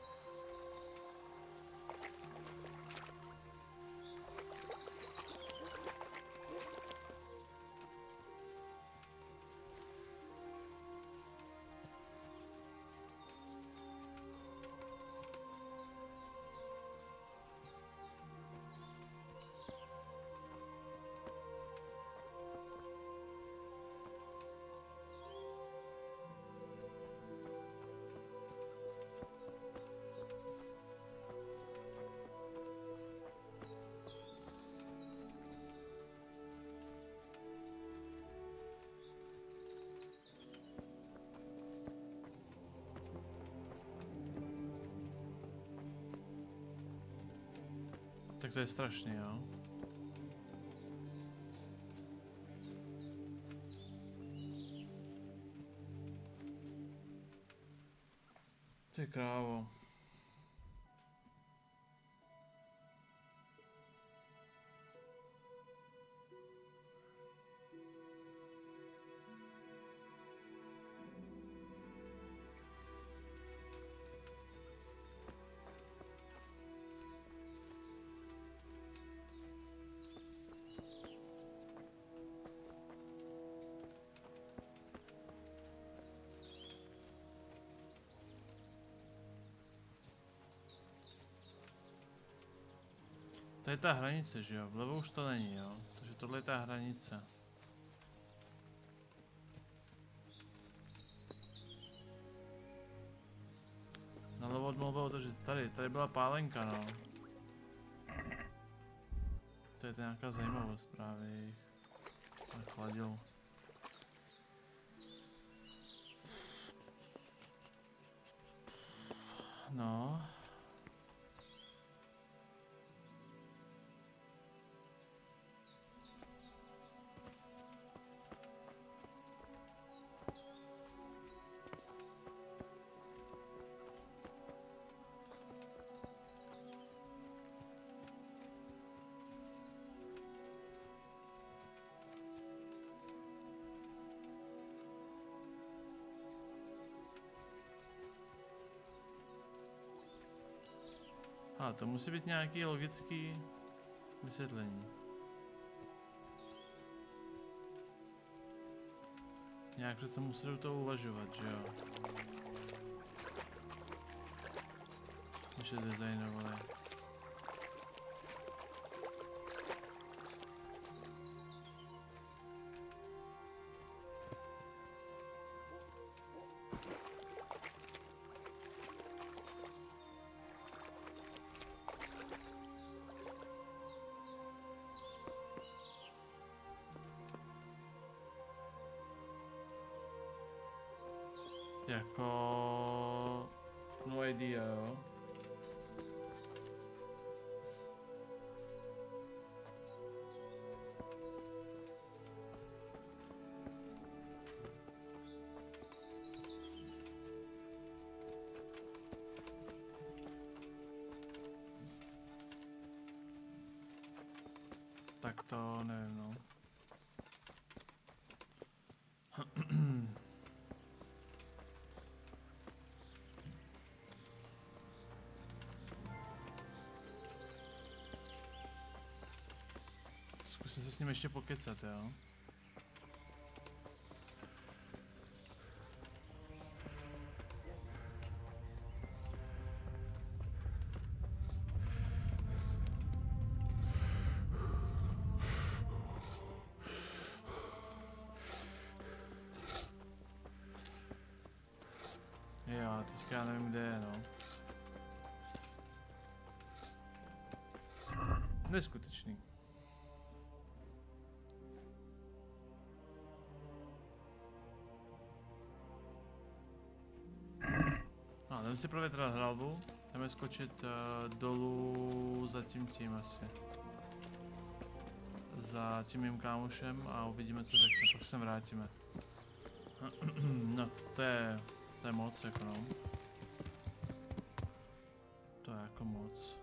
to je strašný, jo. Ty krávo. To je ta hranice, že jo? Vlevo už to není, jo? Takže tohle je ta hranice. Nalevo od mého, takže tady byla pálenka, no. To je nějaká zajímavost právě. Chladil. No. A to musí být nějaký logický vysvětlení. Nějak přece museli to uvažovat, že jo? Když je designovali. Jako... no idea, jo. Tak to nevím, no. Zkusím se s ním ještě pokecat, jo. Jo, teďka já nevím, kde je, no. Neskutečný. Jdeme si provětrat hlavu, jdeme skočit dolů za tím asi. Za tím mým kámošem a uvidíme, co řekne, pak se vrátíme. No, to je moc, jako no. To je jako moc.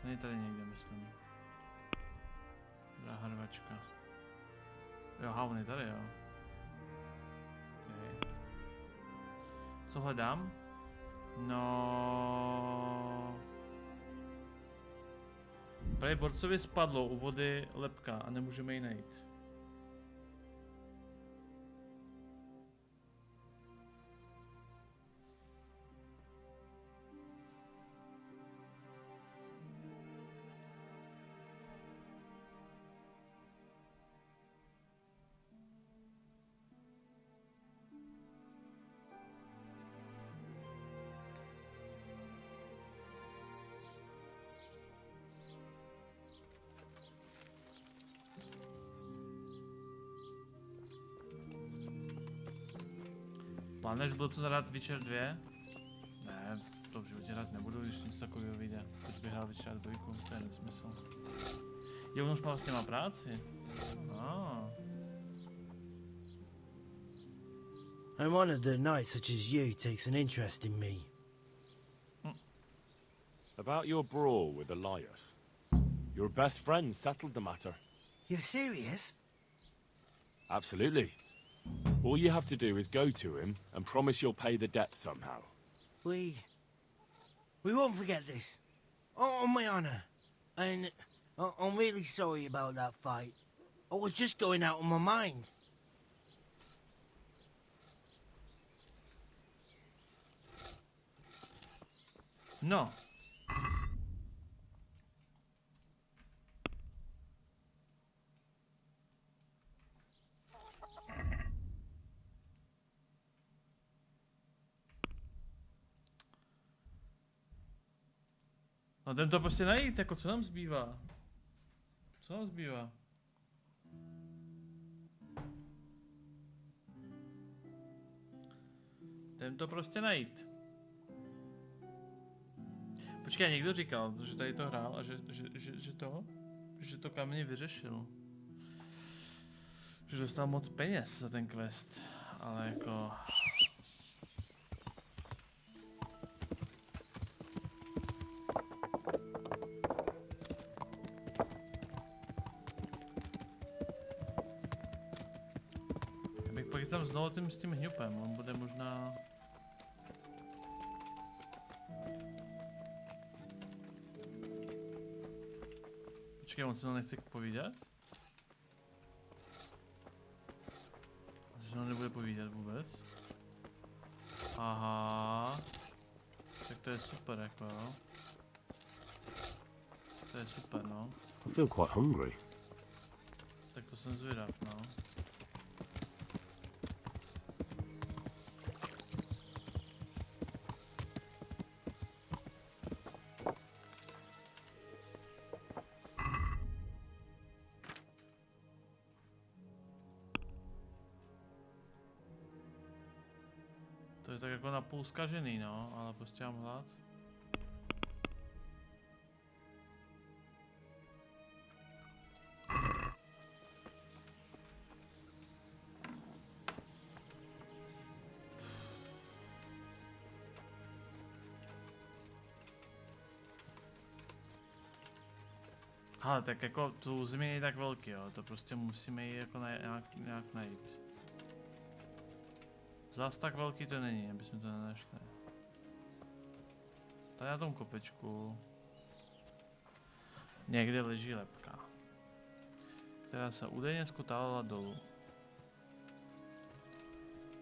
To není tady někde, myslím. Drahá rvačka. Jo, on je tady, jo. Okay. Co hledám? No... Právě borcovi spadlo u vody lebka a nemůžeme ji najít. Plánuješ, budu to zahrát Witcher 2? takového vyjde. Teď bych hrál vyčerát dvojku, to je nesmysl. Jo, on už vlastně má práci. I'm honored that a knight such as you takes an interest in me. About your brawl with Elias. Your best friend settled the matter. You're serious? Absolutely. All you have to do is go to him and promise you'll pay the debt somehow. We won't forget this. On my honor. And I'm really sorry about that fight. I was just going out of my mind. No. No jdem to prostě najít, jako co nám zbývá? Co nám zbývá? Jdem to prostě najít. Počkej, někdo říkal, že tady to hrál a že to kamně vyřešil. Že dostal moc peněz za ten quest, ale jako... Já bych pak tam znovu s tím hňupem, on bude možná... Počkej, on se to nechce povídat? Se to nebude povídat vůbec? Aha. Tak to je super, jako jo. To je super, no. I feel quite hungry. Tak to jsem zvědav, no. To je tak jako napůl zkažený, no, ale prostě mám hlad. Ale tak jako to území je tak velký, jo, to prostě musíme ji jako nějak najít. Zas tak velký to není, aby jsme to nenašli. Tady na tom kopečku někde leží lebka, která se údajně skutálila dolů.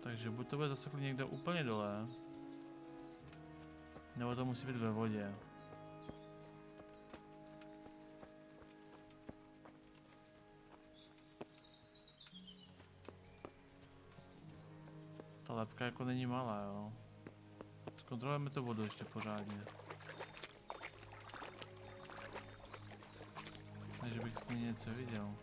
Takže buď to bude zase někde úplně dole, nebo to musí být ve vodě. Ta lebka jako není malá, jo. Zkontrolujeme tu vodu ještě pořádně. Takže bych s ní něco viděl.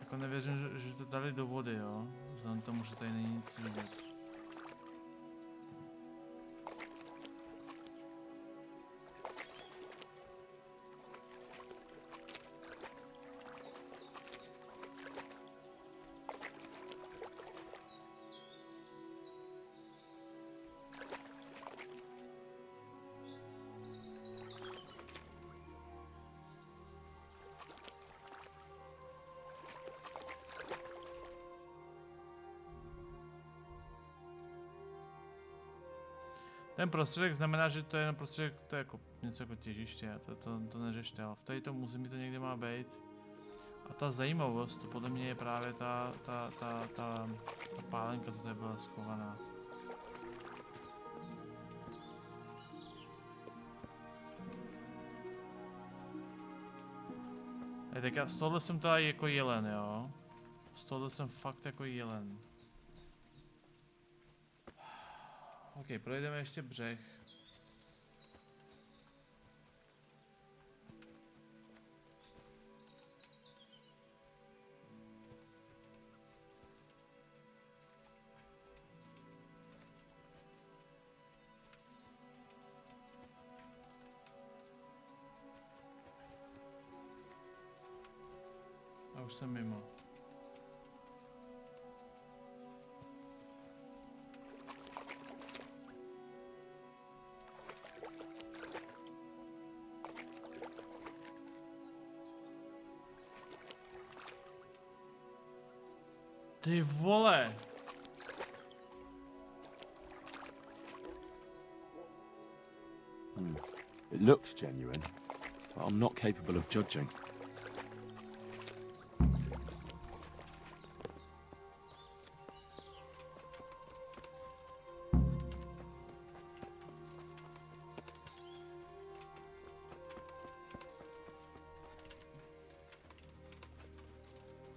Jako nevěřím, že to dali do vody, jo. Vzhledem tomu, že tady není nic vidět. Ten prostředek znamená, že to je jenom prostředek, to je jako něco jako těžiště, to neřešte, ale v tady tom území to někde má být. A ta zajímavost, to podle mě je právě ta pálenka, co tady byla schovaná. teďka z tohohle jsem tady jako jelen, jo. Z tohohle jsem fakt jako jelen. OK, projdeme ještě břeh. A už jsem mimo. Ty vole! It looks genuine, but I'm not capable of judging.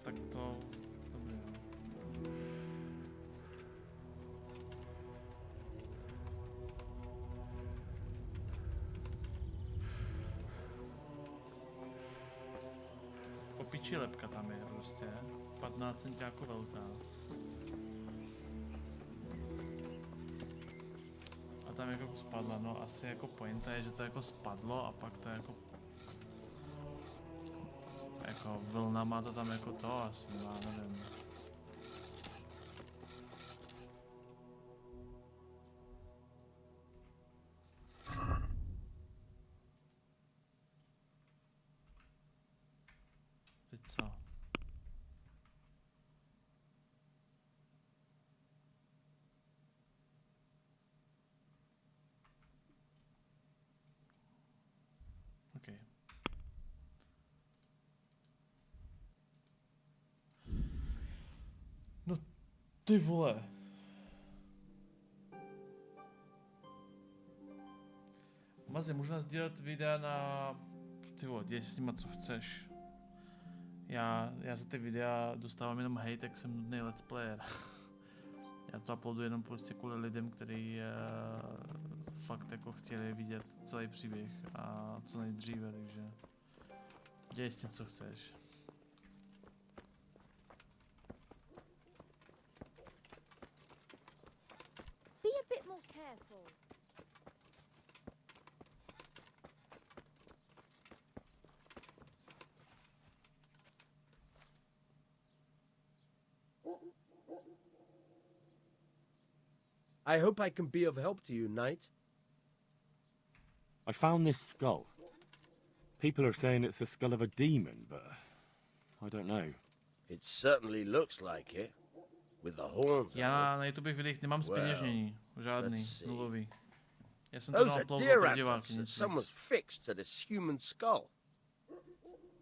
Tak to... Dobrý, no. Opičí lebka tam je prostě, 15 centiáků velká. A tam jako spadla, no asi jako pointa je, že to jako spadlo a pak to jako vlna má to tam jako to asi, no, nevím. Teď co? Okay. No ty vole. Mazi, možná sdílet videa na... Ty vole, dělej s nima co chceš. Já za ty videa dostávám jenom hate, jak jsem nudný let's player. Já to uploaduji jenom prostě kvůli lidem, kteří fakt jako chtěli vidět celý příběh a co nejdříve, takže dělej s tím co chceš. Be a bit more careful. I hope I can be of help to you, Knight. I found this skull. People are saying it's the skull of a demon, but I don't know. It certainly looks like it. With the horns. Já na YouTube videích nemám zpeněžnění, žádný, nulový. Já jsem to Those are nauploadil deer pro antlers diváky, that nic someone's fixed to this human skull.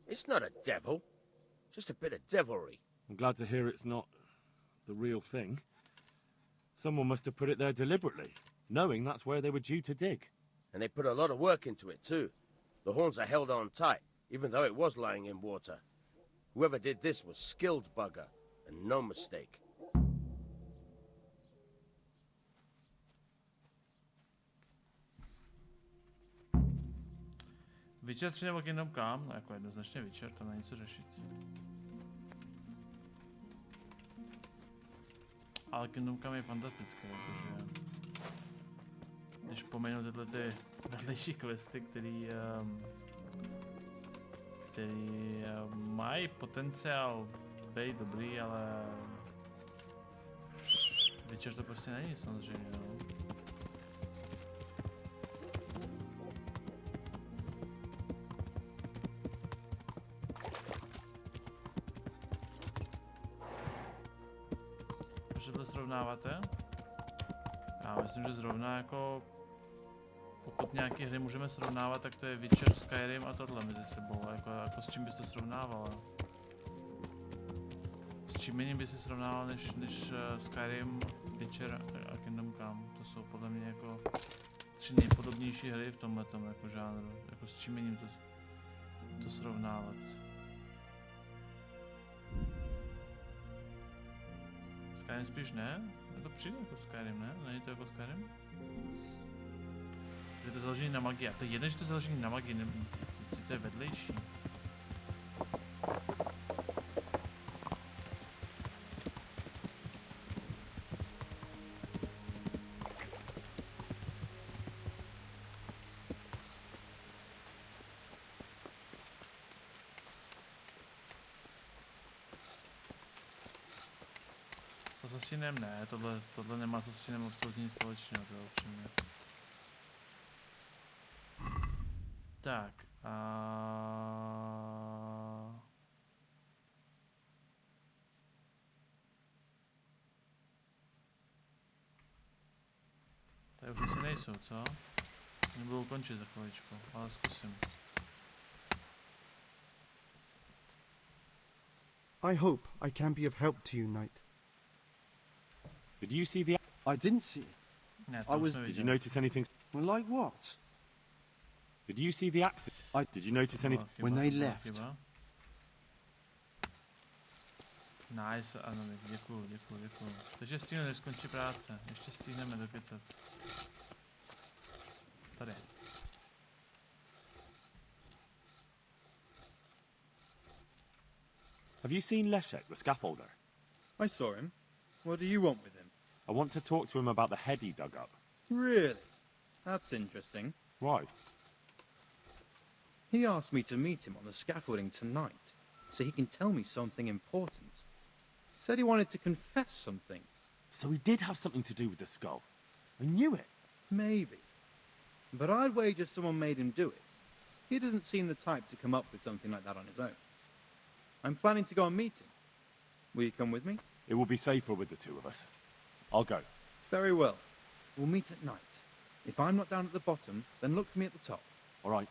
It's not a devil, just a bit of devilry. I'm glad to hear it's not the real thing. Someone must have put it there deliberately, knowing that's where they were due to dig. And they put a lot of work into it too. The horns are held on tight, even though it was lying in water. Whoever did this was skilled bugger, and no mistake. Witcher 3 nebo Kingdom Come? No jako jednoznačně Witcher, tam není co řešit. Ale Kingdom Come je fantastické, protože když pomenu tyhle ty vedlejší questy, který mají potenciál být dobrý, ale Witcher to prostě není samozřejmě, no. To srovnáváte? Já myslím, že zrovna jako pokud nějaké hry můžeme srovnávat, tak to je Witcher, Skyrim a tohle mezi sebou, jako s čím byste srovnávala? S čím jiným by si srovnával než Skyrim, Witcher a Kingdom Come? To jsou podle mě jako 3 nejpodobnější hry v tomhletom jako žánru, jako s čím jiným to srovnávat. Skyrim spíš ne? Je to přijde jako Skyrim, ne? Není to jako Skyrim? Je to založený na magii. A to je jedno, že to je založený na magii, nebo to je vedlejší. S Assassinem ne, tohle nemá s Assassinem absolutně nic společného, to je upřímně. Tak, tady už asi nejsou, co? Nebudu končit za chviličku, ale zkusím. I hope I can be of help to you, Knight. Did you see the... I didn't see it. I was... Did you notice anything... Well, like what? Did you see the accident? Did you notice anything... When they left. Nice, ano, děkuju. Takže stihneme, než skončí práce. Ještě stihneme dokecat. Tady. Have you seen Leszek, the scaffolder? I saw him. What do you want with him? I want to talk to him about the head he dug up. Really? That's interesting. Why? He asked me to meet him on the scaffolding tonight, so he can tell me something important. Said he wanted to confess something. So he did have something to do with the skull. I knew it. Maybe. But I'd wager someone made him do it. He doesn't seem the type to come up with something like that on his own. I'm planning to go and meet him. Will you come with me? It will be safer with the two of us. I'll go. Very well. We'll meet at night. If I'm not down at the bottom, then look for me at the top. All right.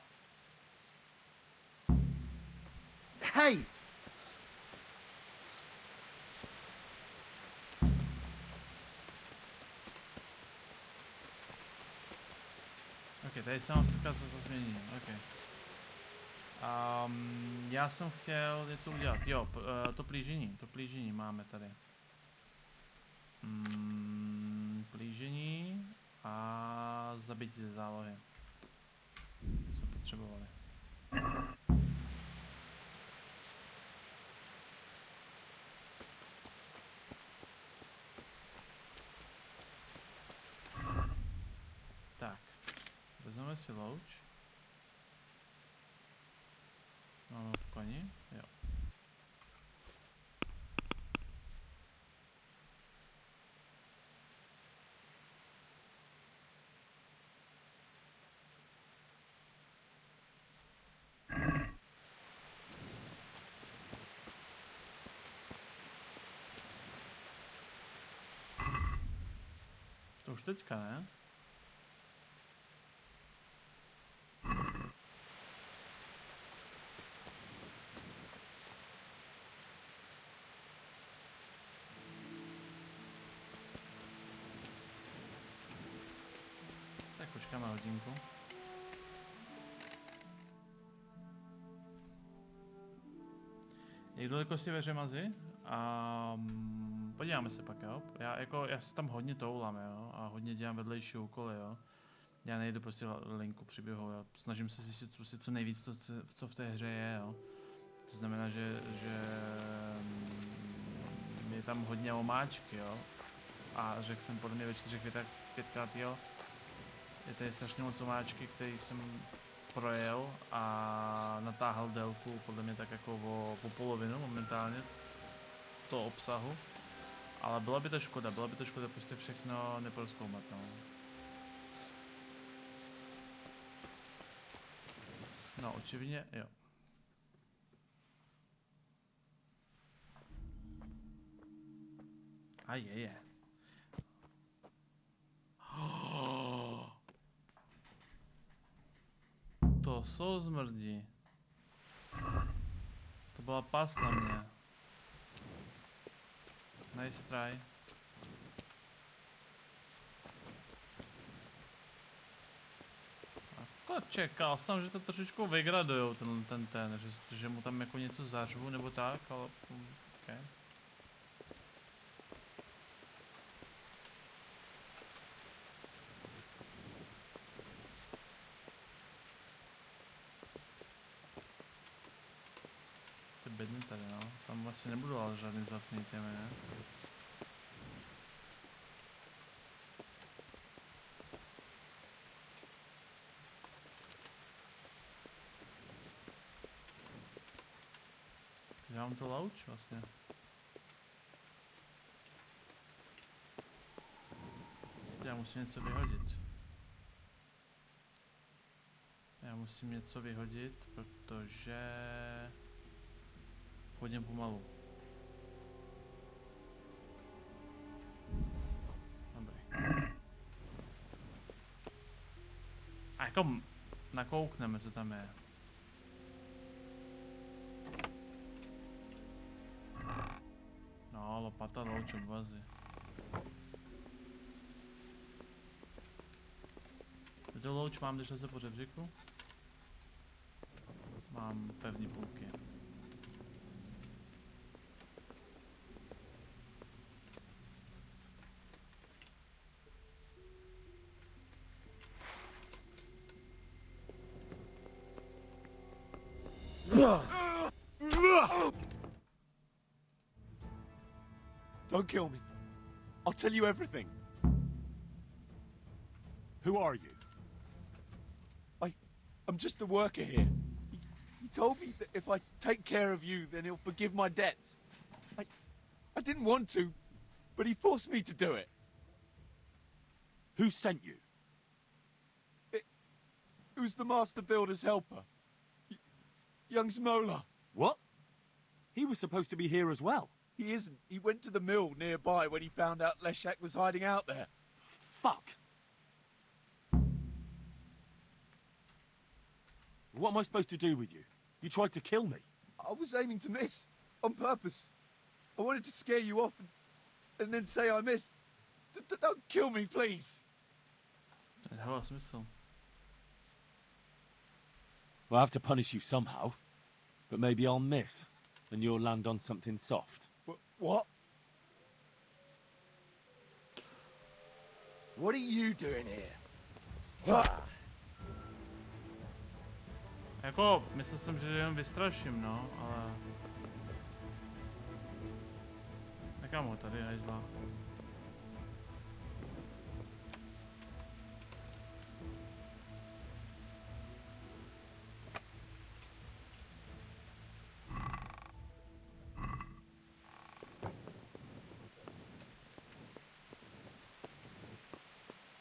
Hey! Ok, tady se mám setkat se změněním, ok. Já jsem chtěl něco udělat, jo, to plížení máme tady. Plížení a zabití ze zálohy. Co jsme potřebovali. Tak, vezmeme si louč. Máme v koni, jo. To už teďka, ne? Tak počkáme hodinku. Jak daleko si ve Řemazi? Podíváme se pak, jo. Já se tam hodně toulám, jo. A hodně dělám vedlejší úkoly, jo. Já nejdu prostě linku příběhovou, jo. Snažím se zjistit prostě co nejvíc, co v té hře je, jo. To znamená, že je tam hodně omáčky, jo. A řekl jsem podle mě ve 4 větách 5krát, jo. Je tady strašně moc omáčky, který jsem projel a natáhl délku podle mě tak jako o polovinu momentálně toho obsahu. Ale byla by to škoda prostě všechno neprozkoumat, no. No, očividně, jo. A je. To jsou zmrdí. To byla pás na mě. Nice try. Jako čekal jsem, že to trošičku vygradujou ten, že mu tam jako něco zařvu nebo tak, ale okay. bedny tady, no. Tam asi nebudu ale žádný vzácný témy, ne? Já mám to louč vlastně. Já musím něco vyhodit. Já musím něco vyhodit, protože chodím pomalu. Dobrý. A jako nakoukneme, co tam je. No, lopata, louč, obvazy. To louč mám, když se po řebříku. Mám pevný půlky. Don't kill me. I'll tell you everything. Who are you? I'm just a worker here. He told me that if I take care of you, then he'll forgive my debts. I didn't want to, but he forced me to do it. Who sent you? It was the master builder's helper. Young Smola. What? He was supposed to be here as well. He isn't. He went to the mill nearby when he found out Leshak was hiding out there. Fuck! What am I supposed to do with you? You tried to kill me. I was aiming to miss. On purpose. I wanted to scare you off and then say I missed. Don't kill me, please. Dává smysl. Well, I have to punish you somehow. But maybe I'll miss, and you'll land on something soft. What? What are you doing here? Jako, myslel jsem, že jenom vystraším, no, ale... Nechám ho tady, hajzla.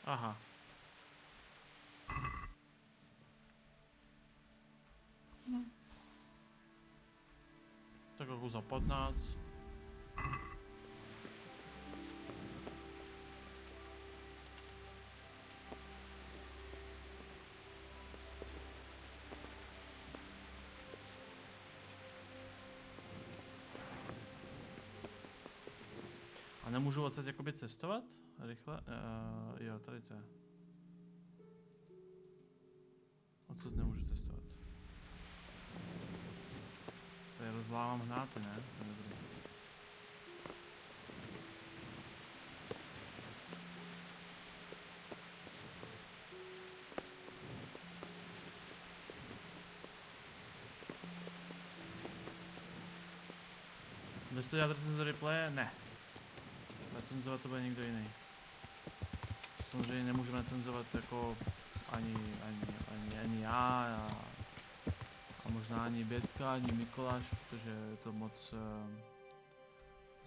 Aha. Tak jako za 15. A nemůžu odsaď jakoby cestovat? Rychle? Jo, tady to je. Odsud nemůžu cestovat. Tady rozvlávám hnáty, ne? To je dobrý. Bez toho dělat recenze replaye? Ne. Recenzovat to bude někdo jiný. Samozřejmě nemůžeme recenzovat jako ani já a možná ani Bětka, ani Mikoláš, protože je to moc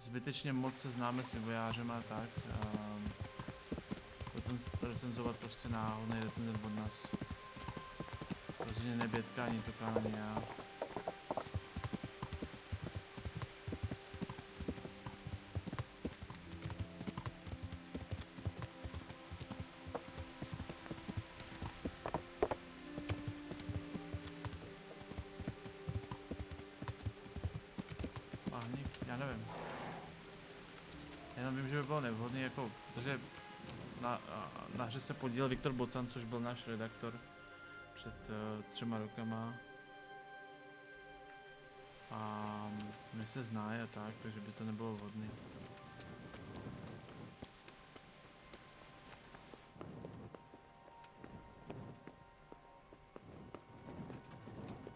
zbytečně moc se známe s vojářem a tak. To recenzovat prostě náhodný recenzent od nás. Rozhodně ne Bětka, ani Tokán, ani já. Já nevím. Jenom vím, že by bylo nevhodný, jako, protože na hře se podílel Viktor Bocan, což byl náš redaktor před 3 rokama. A my se znají a tak, takže by to nebylo vhodný.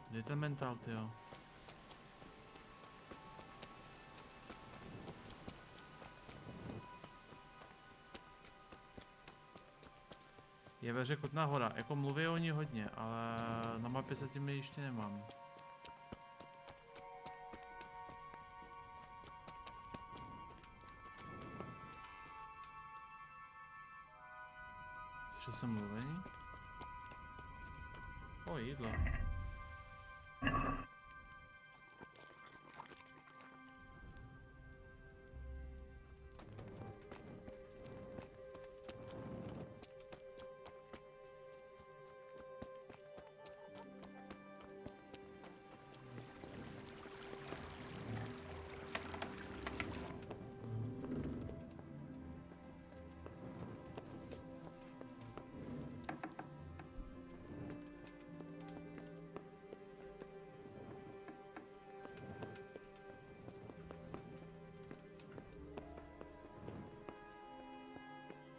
Kde je ten mentál, tyjo? Je ve hře Kutná hora, jako mluví o ní hodně, ale na mapě zatím ji ještě nemám. Slyšel jsem mluvení? O, jídlo.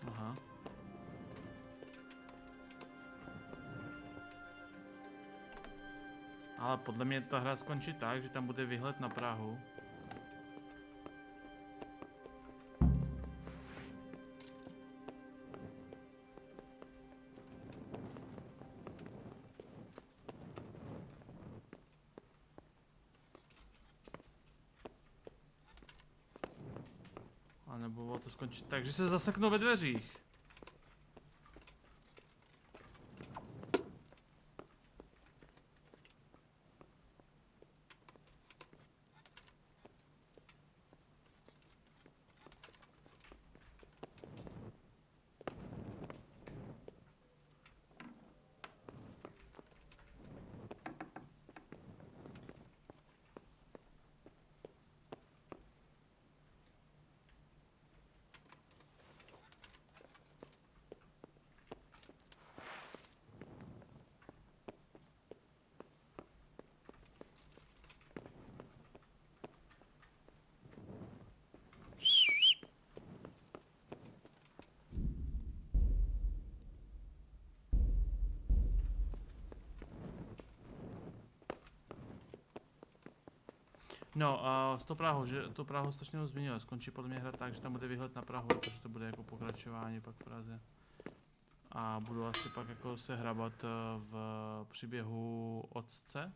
Aha. Ale podle mě ta hra skončí tak, že tam bude výhled na Prahu. A nebo to skončí tak, že se zaseknou ve dveřích. No a s tou Prahou, že tu Prahu strašně zmiňuje, skončí podle mě hra tak, že tam bude výhled na Prahu, protože to bude jako pokračování pak v Praze. A budu asi pak jako se hrabat v příběhu otce.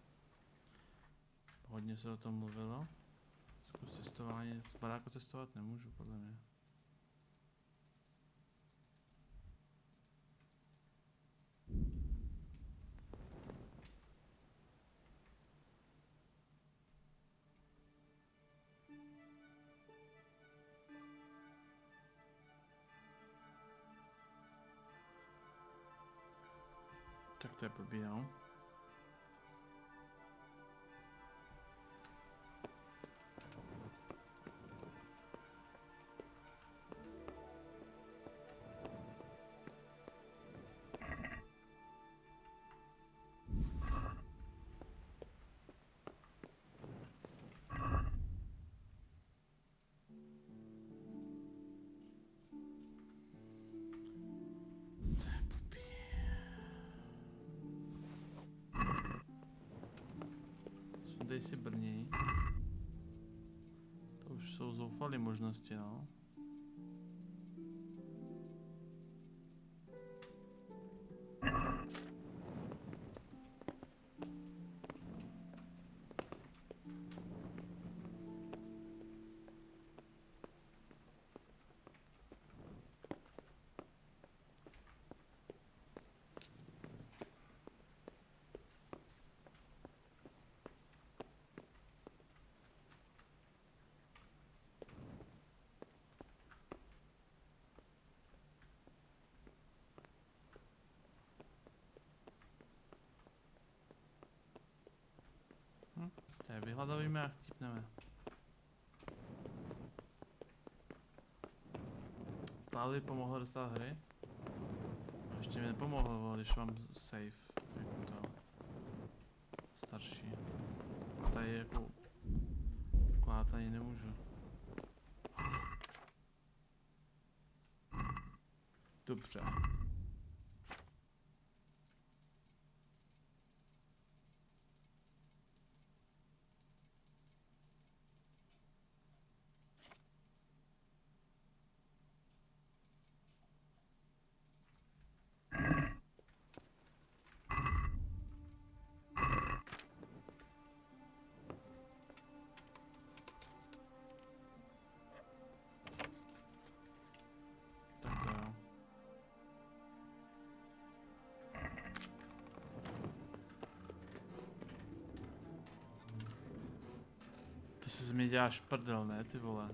Hodně se o tom mluvilo. Zkus cestování, z baráku cestovat nemůžu podle mě. Tak to je blbý, no. Dej si brní. To už jsou zoufalé možnosti, no. Tak vyhledavíme a chcípneme. Plávi pomohl dostat hry. A ještě mi nepomohl, když mám save. Jako to starší. A tady jako vkládat ani nemůžu. Dobře. To si z mě děláš prdel, ne, ty vole.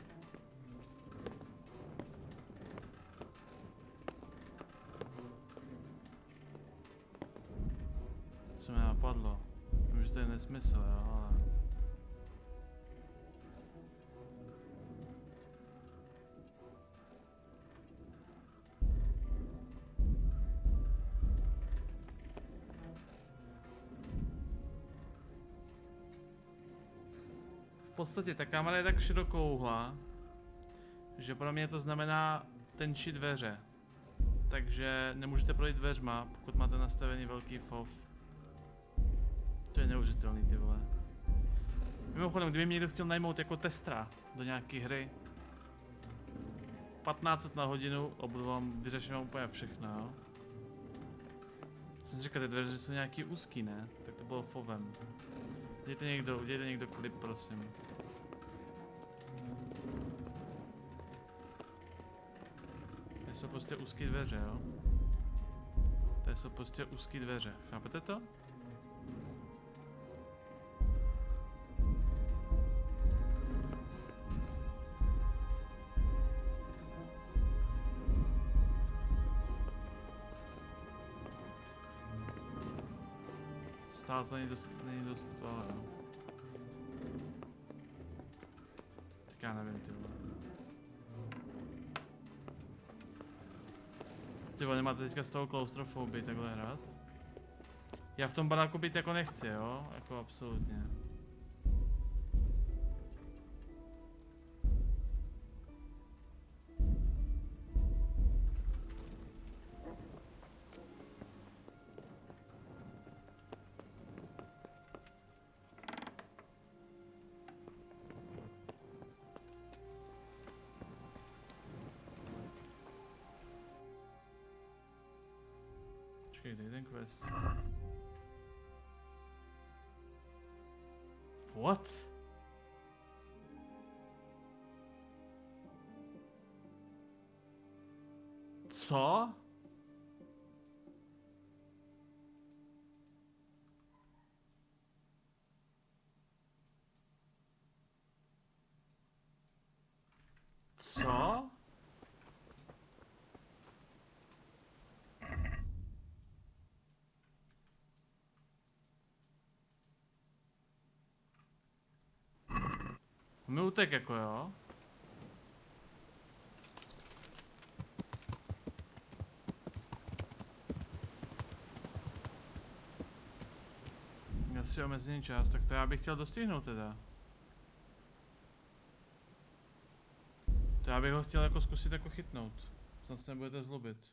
Co mi napadlo? Vím, že to je nesmysl, jo, ale... V podstatě ta kamera je tak širokouhla, že pro mě to znamená tenčí dveře. Takže nemůžete projít dveřma, pokud máte nastavený velký FOV. To je neuvěřitelný, ty vole. Mimochodem, kdyby mě někdo chtěl najmout jako testera do nějaké hry, 1500 na hodinu, vám vyřeším úplně všechno, jo. Jsem si říkal, ty dveře jsou nějaký úzký, ne? Tak to bylo FOVem. Udělejte někdo klip, prosím. Tady jsou prostě úzký dveře, jo. Tady jsou prostě úzký dveře, chápete to? Stále to není dost toho, jo. Tak já nevím, ty vole. Ty vole, nemáte teďka z toho klaustrofobii takhle hrát? Já v tom baráku být jako nechci, jo? Jako absolutně. Počkej, dej ten quest. What? Co? Co? Mi utek jako jo. Asi omezený čas, tak to já bych chtěl dostihnout teda. To já bych ho chtěl jako zkusit jako chytnout. Snad se nebudete zlobit.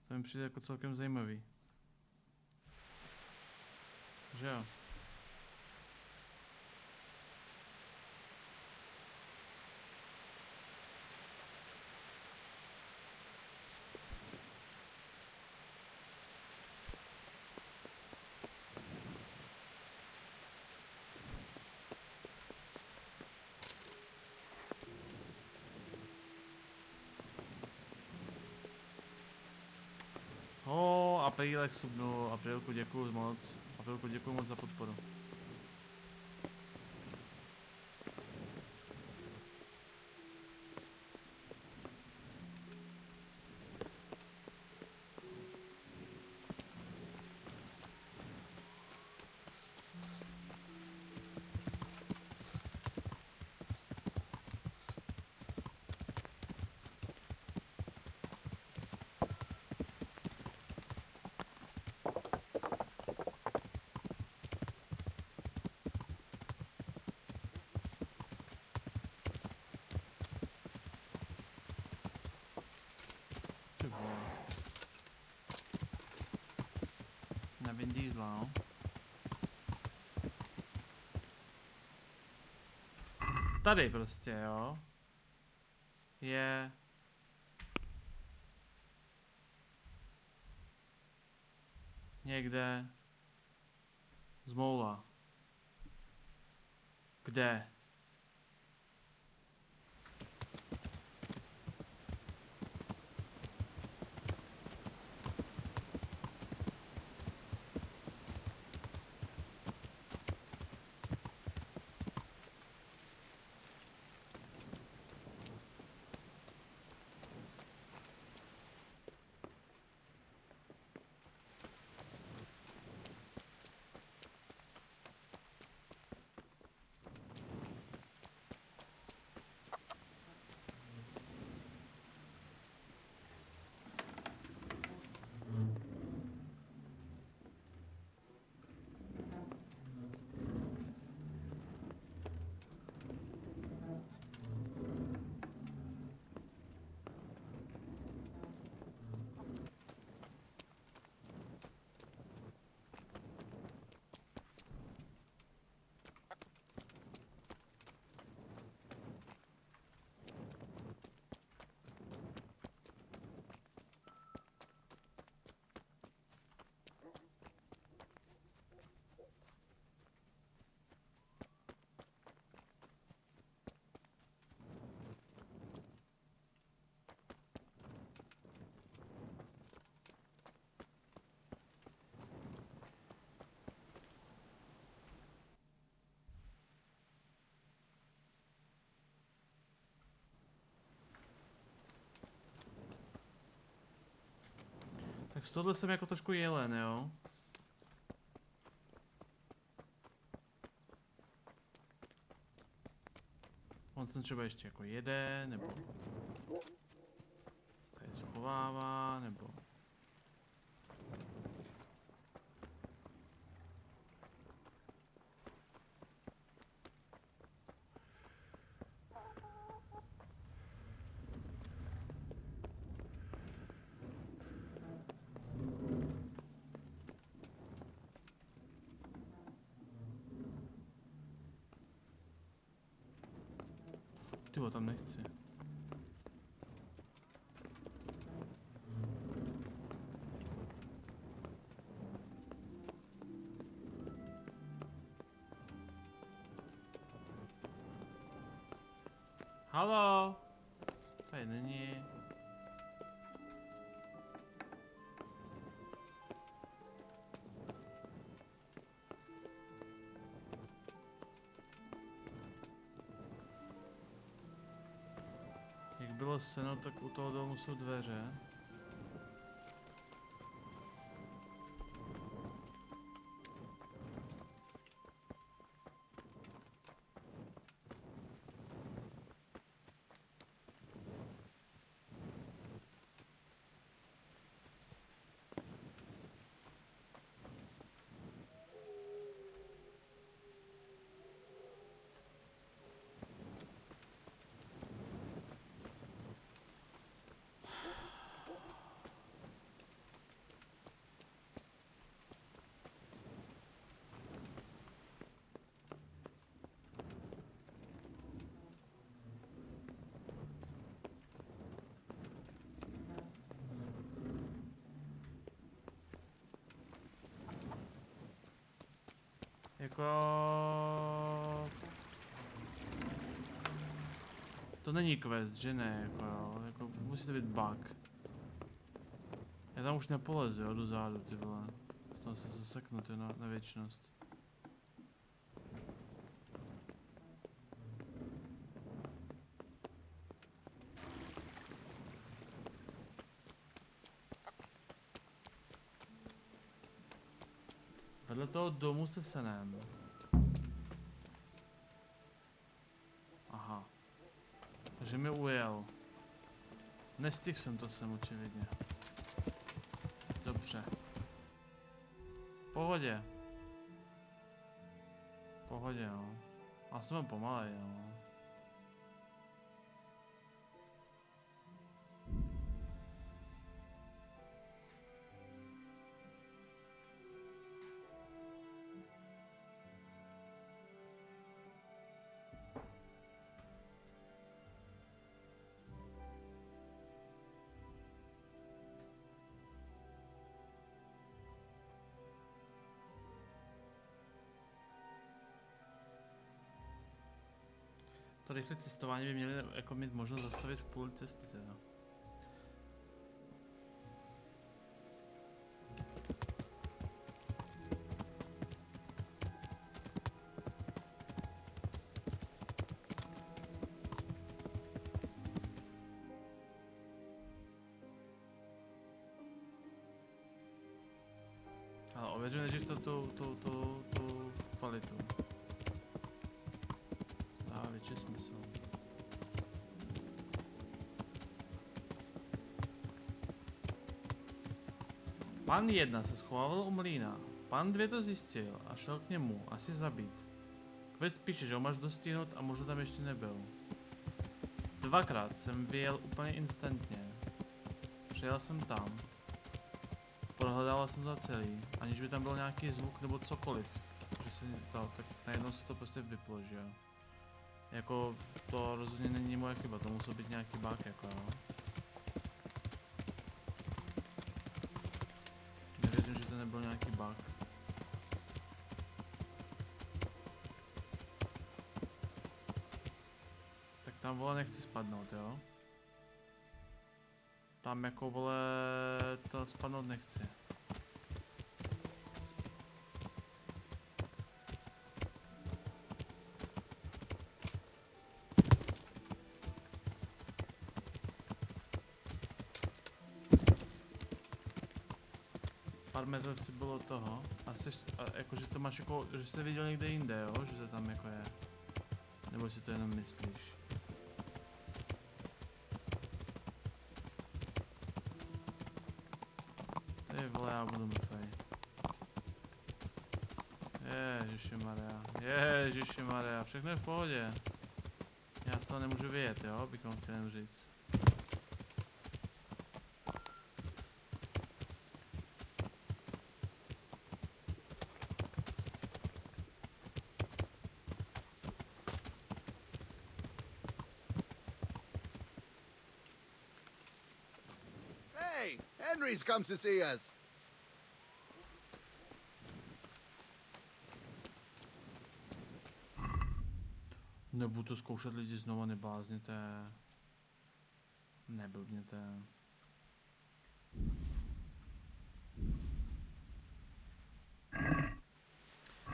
To mi přijde jako celkem zajímavý. Že jo? Aprílek subnul, Aprílku děkuju moc. Aprílku děkuju moc za podporu. Vin Diesel, no. Tady prostě, jo. Je... někde... zmoula. Kde? Tak z tohle jsem jako trošku jelen, jo. On se třeba ještě jako jede, nebo tady schovává, nebo... Tyvo, tam nechci. Halo? Tady není. Jak bylo seno, tak u toho domu jsou dveře. Jako... To není quest, že ne, jako jo, jako musí to být bug. Já tam už nepolezu, jo, dozadu, ty vole. Tam se zaseknu, ty na věčnost. Vedle toho domu se senem. Aha. Takže mi ujel. Nestihl jsem to sem očividně. Dobře. Pohodě. Pohodě, jo. A jsem pomalej, jo. To rychlé cestování by měli jako mít možnost zastavit v půl cesty teda. Ale ověřuji nejdřív tu kvalitu. Dává větší smysl. Pan 1 se schovával u mlýna. Pan 2 to zjistil a šel k němu, asi zabít. Quest píše, že ho máš dostihnout a možná tam ještě nebyl. Dvakrát jsem vyjel úplně instantně. Přijel jsem tam. Prohledával jsem to celý, aniž by tam byl nějaký zvuk nebo cokoliv. Že se to, tak najednou se to prostě vyplo, že jo. Jako to rozhodně není moje chyba, to musel být nějaký bug, jako jo. Nevěřím, že to nebyl nějaký bug. Tak tam vole nechci spadnout, jo. Tam jako vole to spadnout nechci. pár metrů si bylo toho. A jakože to máš jako, že jsi to viděl někde jinde, jo? Že to tam jako je. Nebo si to jenom myslíš? Ty vole, já budu mrtvej. Ježišimaria, všechno je v pohodě. Já z toho nemůžu vyjet, jo, bychom chtěli říct. Hey, Henry's come to see us. Nebudu to zkoušet lidi znova, neblázněte. Neblbněte.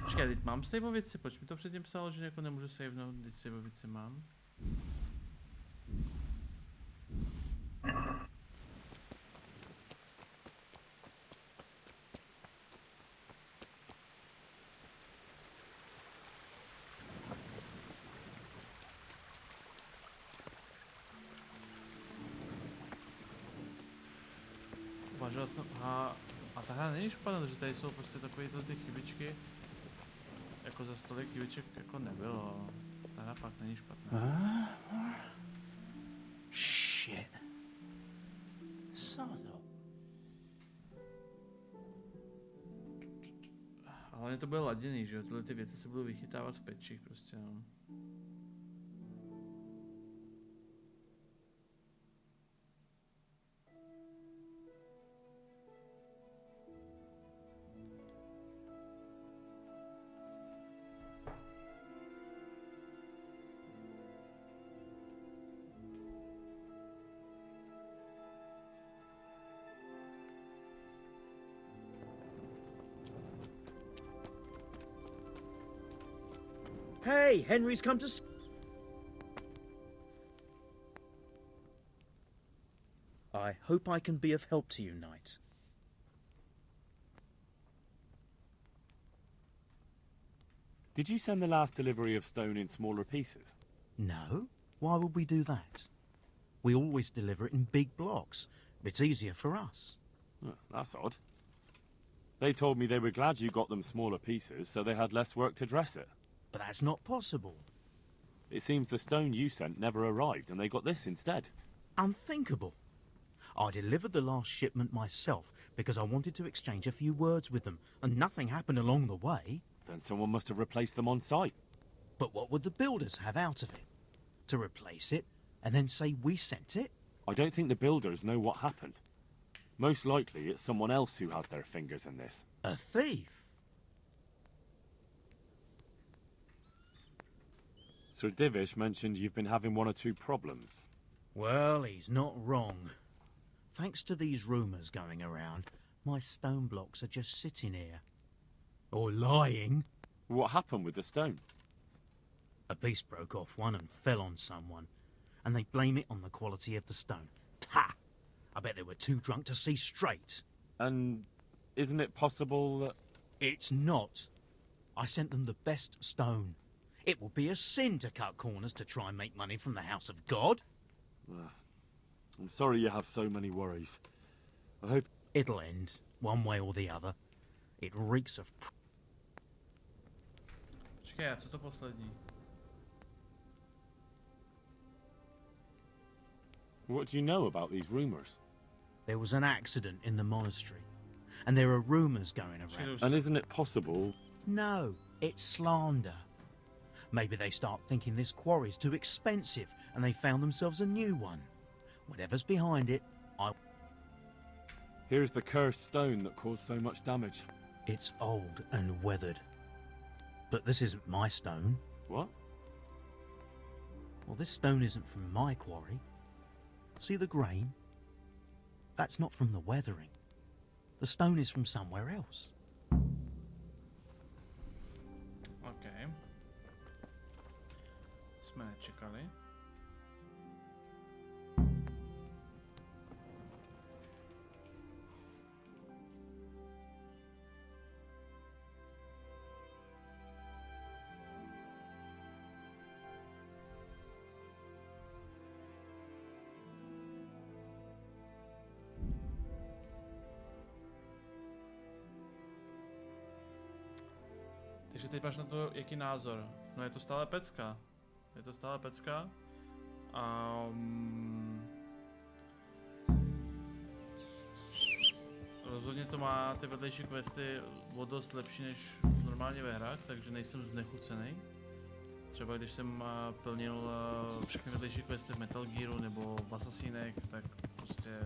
Počkej, teď mám saveovici, proč mi to předtím psalo, že jako nemůžu savenout, teď saveovici mám? Uvažoval jsem, a ta hra není špatná, že tady jsou prostě takovýhle ty chybičky. Jako za stolik chybiček jako nebylo. Ta hra fakt není špatná. Shit. Sázava. A hlavně to bylo laděný, že jo? Tyhle ty věci se budou vychytávat v pečích prostě, no. Hey, Henry's come to I hope I can be of help to you, Knight. Did you send the last delivery of stone in smaller pieces? No. Why would we do that? We always deliver it in big blocks. It's easier for us. Oh, that's odd. They told me they were glad you got them smaller pieces, so they had less work to dress it. But that's not possible. It seems the stone you sent never arrived, and they got this instead. Unthinkable. I delivered the last shipment myself because I wanted to exchange a few words with them, and nothing happened along the way. Then someone must have replaced them on site. But what would the builders have out of it? To replace it, and then say we sent it? I don't think the builders know what happened. Most likely it's someone else who has their fingers in this. A thief? Sir Divish mentioned you've been having one or two problems. Well, he's not wrong. Thanks to these rumours going around, my stone blocks are just sitting here. Or lying. What happened with the stone? A piece broke off one and fell on someone, and they blame it on the quality of the stone. Ha! I bet they were too drunk to see straight. And isn't it possible that... It's not. I sent them the best stone. It would be a sin to cut corners to try and make money from the house of God. I'm sorry you have so many worries. I hope... It'll end, one way or the other. It reeks of... Počkej, a co to poslední? What do you know about these rumours? There was an accident in the monastery, and there are rumours going around. And isn't it possible... No, it's slander. Maybe they start thinking this quarry's too expensive, and they found themselves a new one. Whatever's behind it, Here's the cursed stone that caused so much damage. It's old and weathered. But this isn't my stone. What? Well, this stone isn't from my quarry. See the grain? That's not from the weathering. The stone is from somewhere else. Okay. Jsme nečekali. Takže teď máš na to jaký názor? No je to stále pecka. Je to stále pecka. Rozhodně to má ty vedlejší questy o dost lepší než normálně ve hrách, takže nejsem znechucený. Třeba když jsem plnil všechny vedlejší questy v Metal Gearu nebo v Assassinech, tak prostě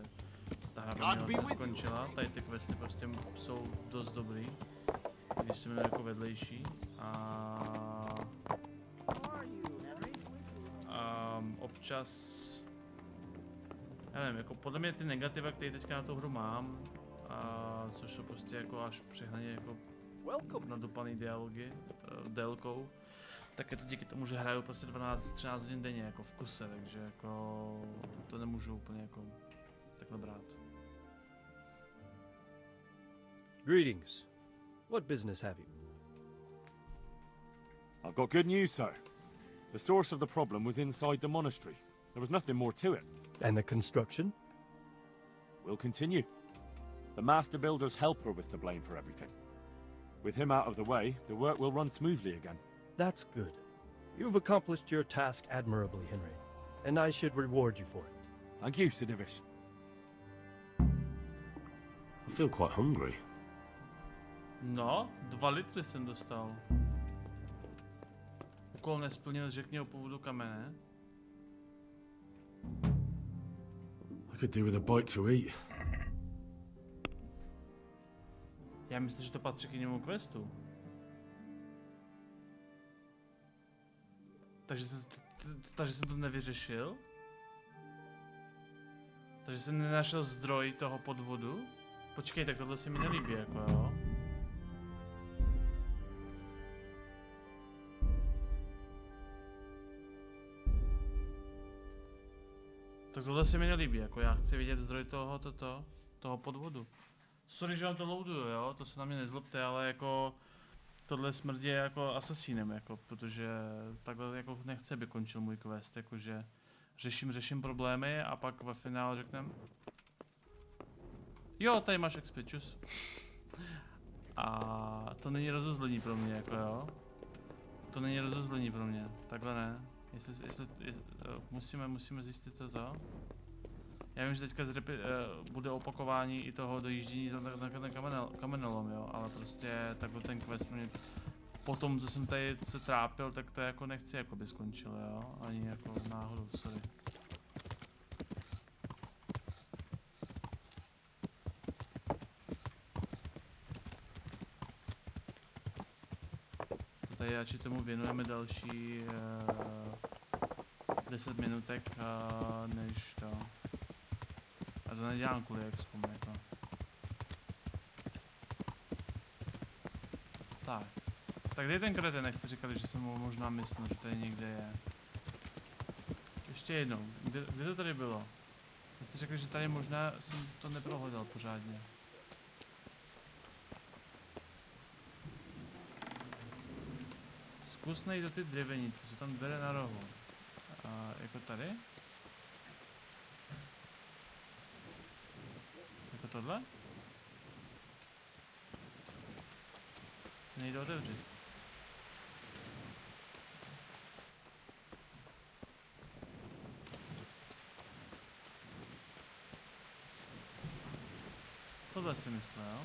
ta hra by mě skončila. Tady ty questy prostě jsou dost dobrý, když jsem měl jako vedlejší. Občas, já nevím, jako podle mě ty negativa, které teďka na tu hru mám, což jsou prostě jako až přehnaně jako nadupaný dialogy délkou, tak je to díky tomu, že hraju prostě 12-13 hodin denně jako v kuse, takže jako to nemůžu úplně jako takhle brát. Greetings. What business have you? I've got good news, sir. The source of the problem was inside the monastery. There was nothing more to it. And the construction? We'll continue. The master builder's helper was to blame for everything. With him out of the way, the work will run smoothly again. That's good. You've accomplished your task admirably, Henry, and I should reward you for it. Thank you, Sir Divish. I feel quite hungry. No, 2 litry jsem dostal. Úkol nesplnil, řekni o původu kamene. I could do with a bite to eat. Já myslím, že to patří k jinému questu. Takže jsem to nevyřešil? Takže jsem nenašel zdroj toho podvodu? Počkej, tak tohle se mi nelíbí, jako jo. Tak tohle se mi nelíbí, jako já chci vidět zdroj toho podvodu. Sorry, že vám to loaduju, jo, to se na mě nezlobte, ale jako tohle smrdí jako asasínem, jako, protože takhle jako nechci, aby končil můj quest, jakože řeším problémy a pak ve finále řeknem jo, tady máš expičus. A to není rozuzlení pro mě, jako jo. To není rozuzlení pro mě, takhle ne. Musíme zjistit to. Já vím, že teďka bude opakování i toho dojíždění na kamenolom, jo, ale prostě takhle ten quest mě potom, co jsem tady se trápil, tak to jako nechci, jako by skončil, jo, ani jako náhodou, sorry. To tady radši tomu věnujeme další 10 minutek, než to. A to nedělám kvůli expom, jako. Tak kde je ten kreten, jak jste říkali, že jsem mu možná myslel, že tady někde je. Ještě jednou, kde to tady bylo? Vy jste řekli, že tady možná jsem to neprohledal pořádně. Zkus najít do ty dřevenice, co tam dvere na rohu. Jako tady? Jako tohle? Nejde otevřít. Tohle si myslel.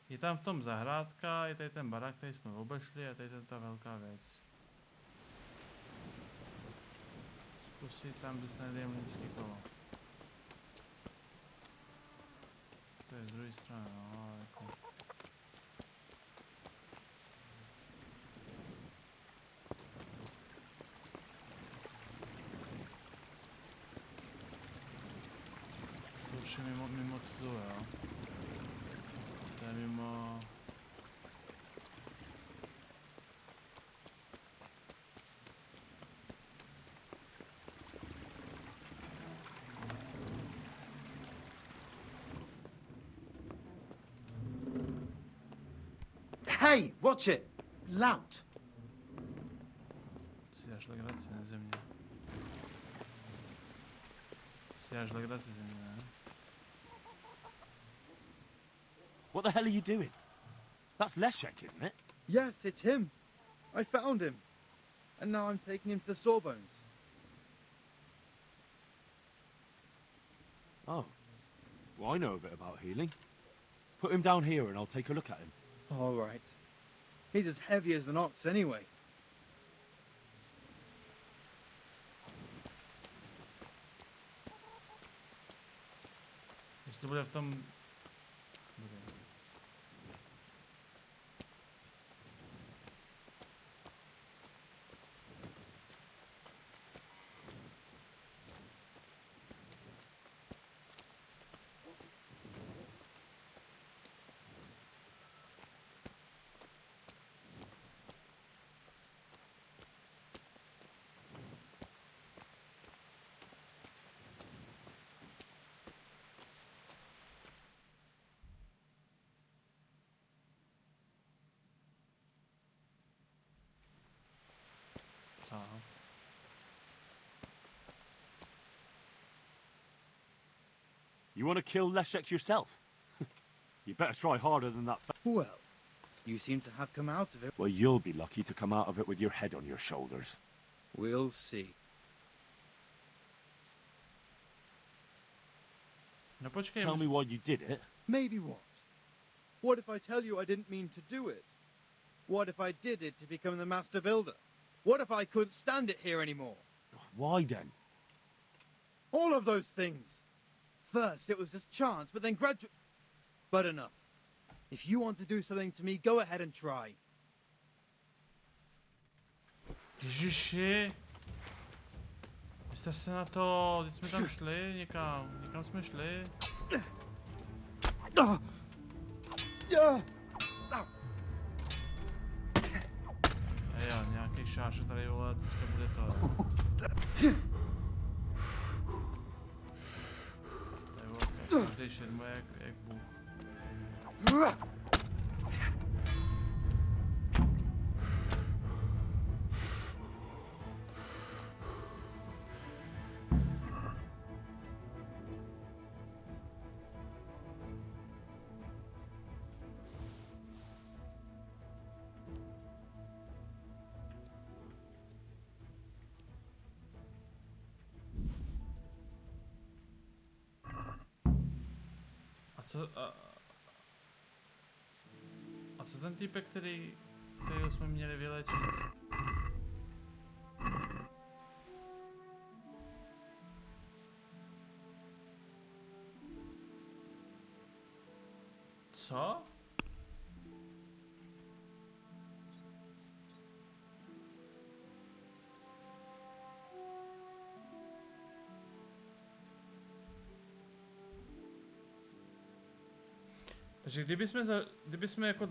Je tam v tom zahrádka, je tady ten barák, který jsme obešli a tady je ta velká věc. Zkusit tam, kde se najde mlínský kolo. To je z druhé strany, no, ale jako... už je mimo tu, jo. To je mimo... Hey, watch it! Lout! Si dáš legraci, ne ze mě. Si dáš legraci ze mě, ne? What the hell are you doing? That's Leszek, isn't it? Yes, it's him. I found him. And now I'm taking him to the Sawbones. Oh. Well, I know a bit about healing. Put him down here and I'll take a look at him. All right. He's as heavy as an ox anyway. Jestli to bude v tom... Co? You want to kill Leszek yourself? You better try harder than that. Well, you seem to have come out of it. Well, you'll be lucky to come out of it with your head on your shoulders. We'll see. No počkej. Tell me why you did it. Maybe what? What if I tell you I didn't mean to do it? What if I did it to become the master builder? What if I couldn't stand it here anymore? Why then? All of those things. First, it was just chance, but then But enough. If you want to do something to me, go ahead and try. Ježiši. Jste se na to, teď jsme tam šli někam. Někam jsme šli. Jo, nějaký šáš tady, vole, teďka bude to. To je vole, každý šermo jak bůh. A co ten týpek, kterýho jsme měli vylečit? Co? Takže kdybychom jako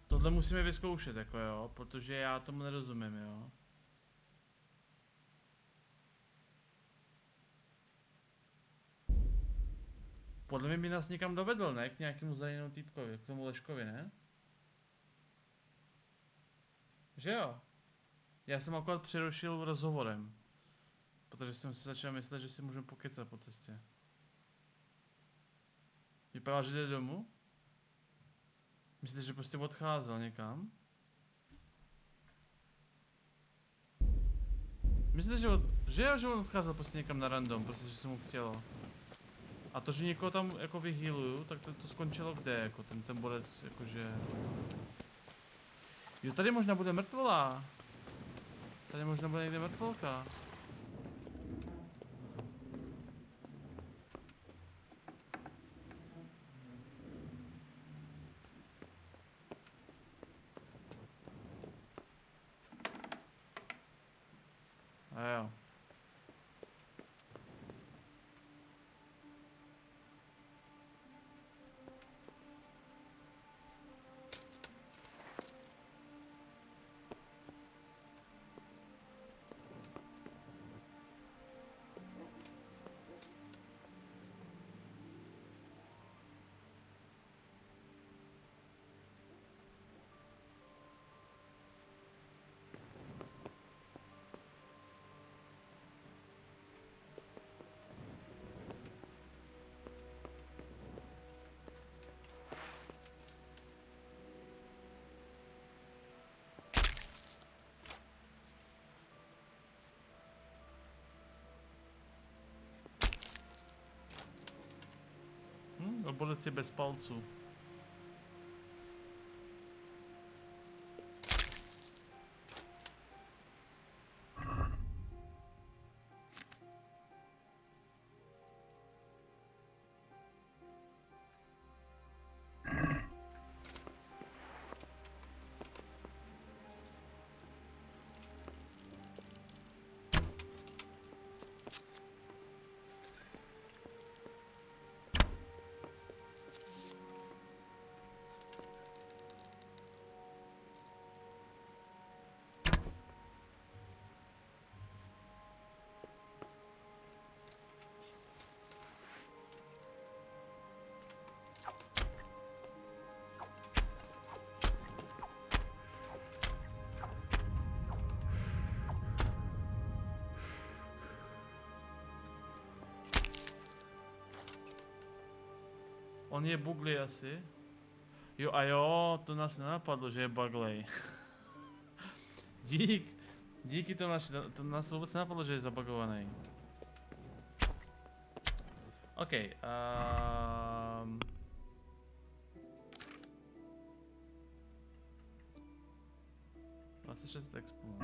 tohle musíme vyzkoušet, jako jo, protože já tomu nerozumím, jo. Podle mě by nás někam dovedl, ne? K nějakému zraněnému týpkovi, k tomu Leškovi, ne? Že jo? Já jsem akorát přerušil rozhovorem. Protože jsem si začal myslet, že si můžeme pokecat po cestě. Vypadá, že jde domů? Myslíte, že prostě odcházel někam? Myslíte, že on odcházel prostě někam na random, prostě, že se mu chtělo? A to, že někoho tam jako vyhýluju, tak to skončilo kde, jako ten bodec, jakože... Jo, tady možná bude mrtvola. Tady možná bude někde mrtvolka. A jo. borec je bez palců. On je buglý asi. Jo a jo, to nás nenapadlo, že je buglej. Díky, to nás vůbec nenapadlo, že je zabugovaný. OK. 26 expů.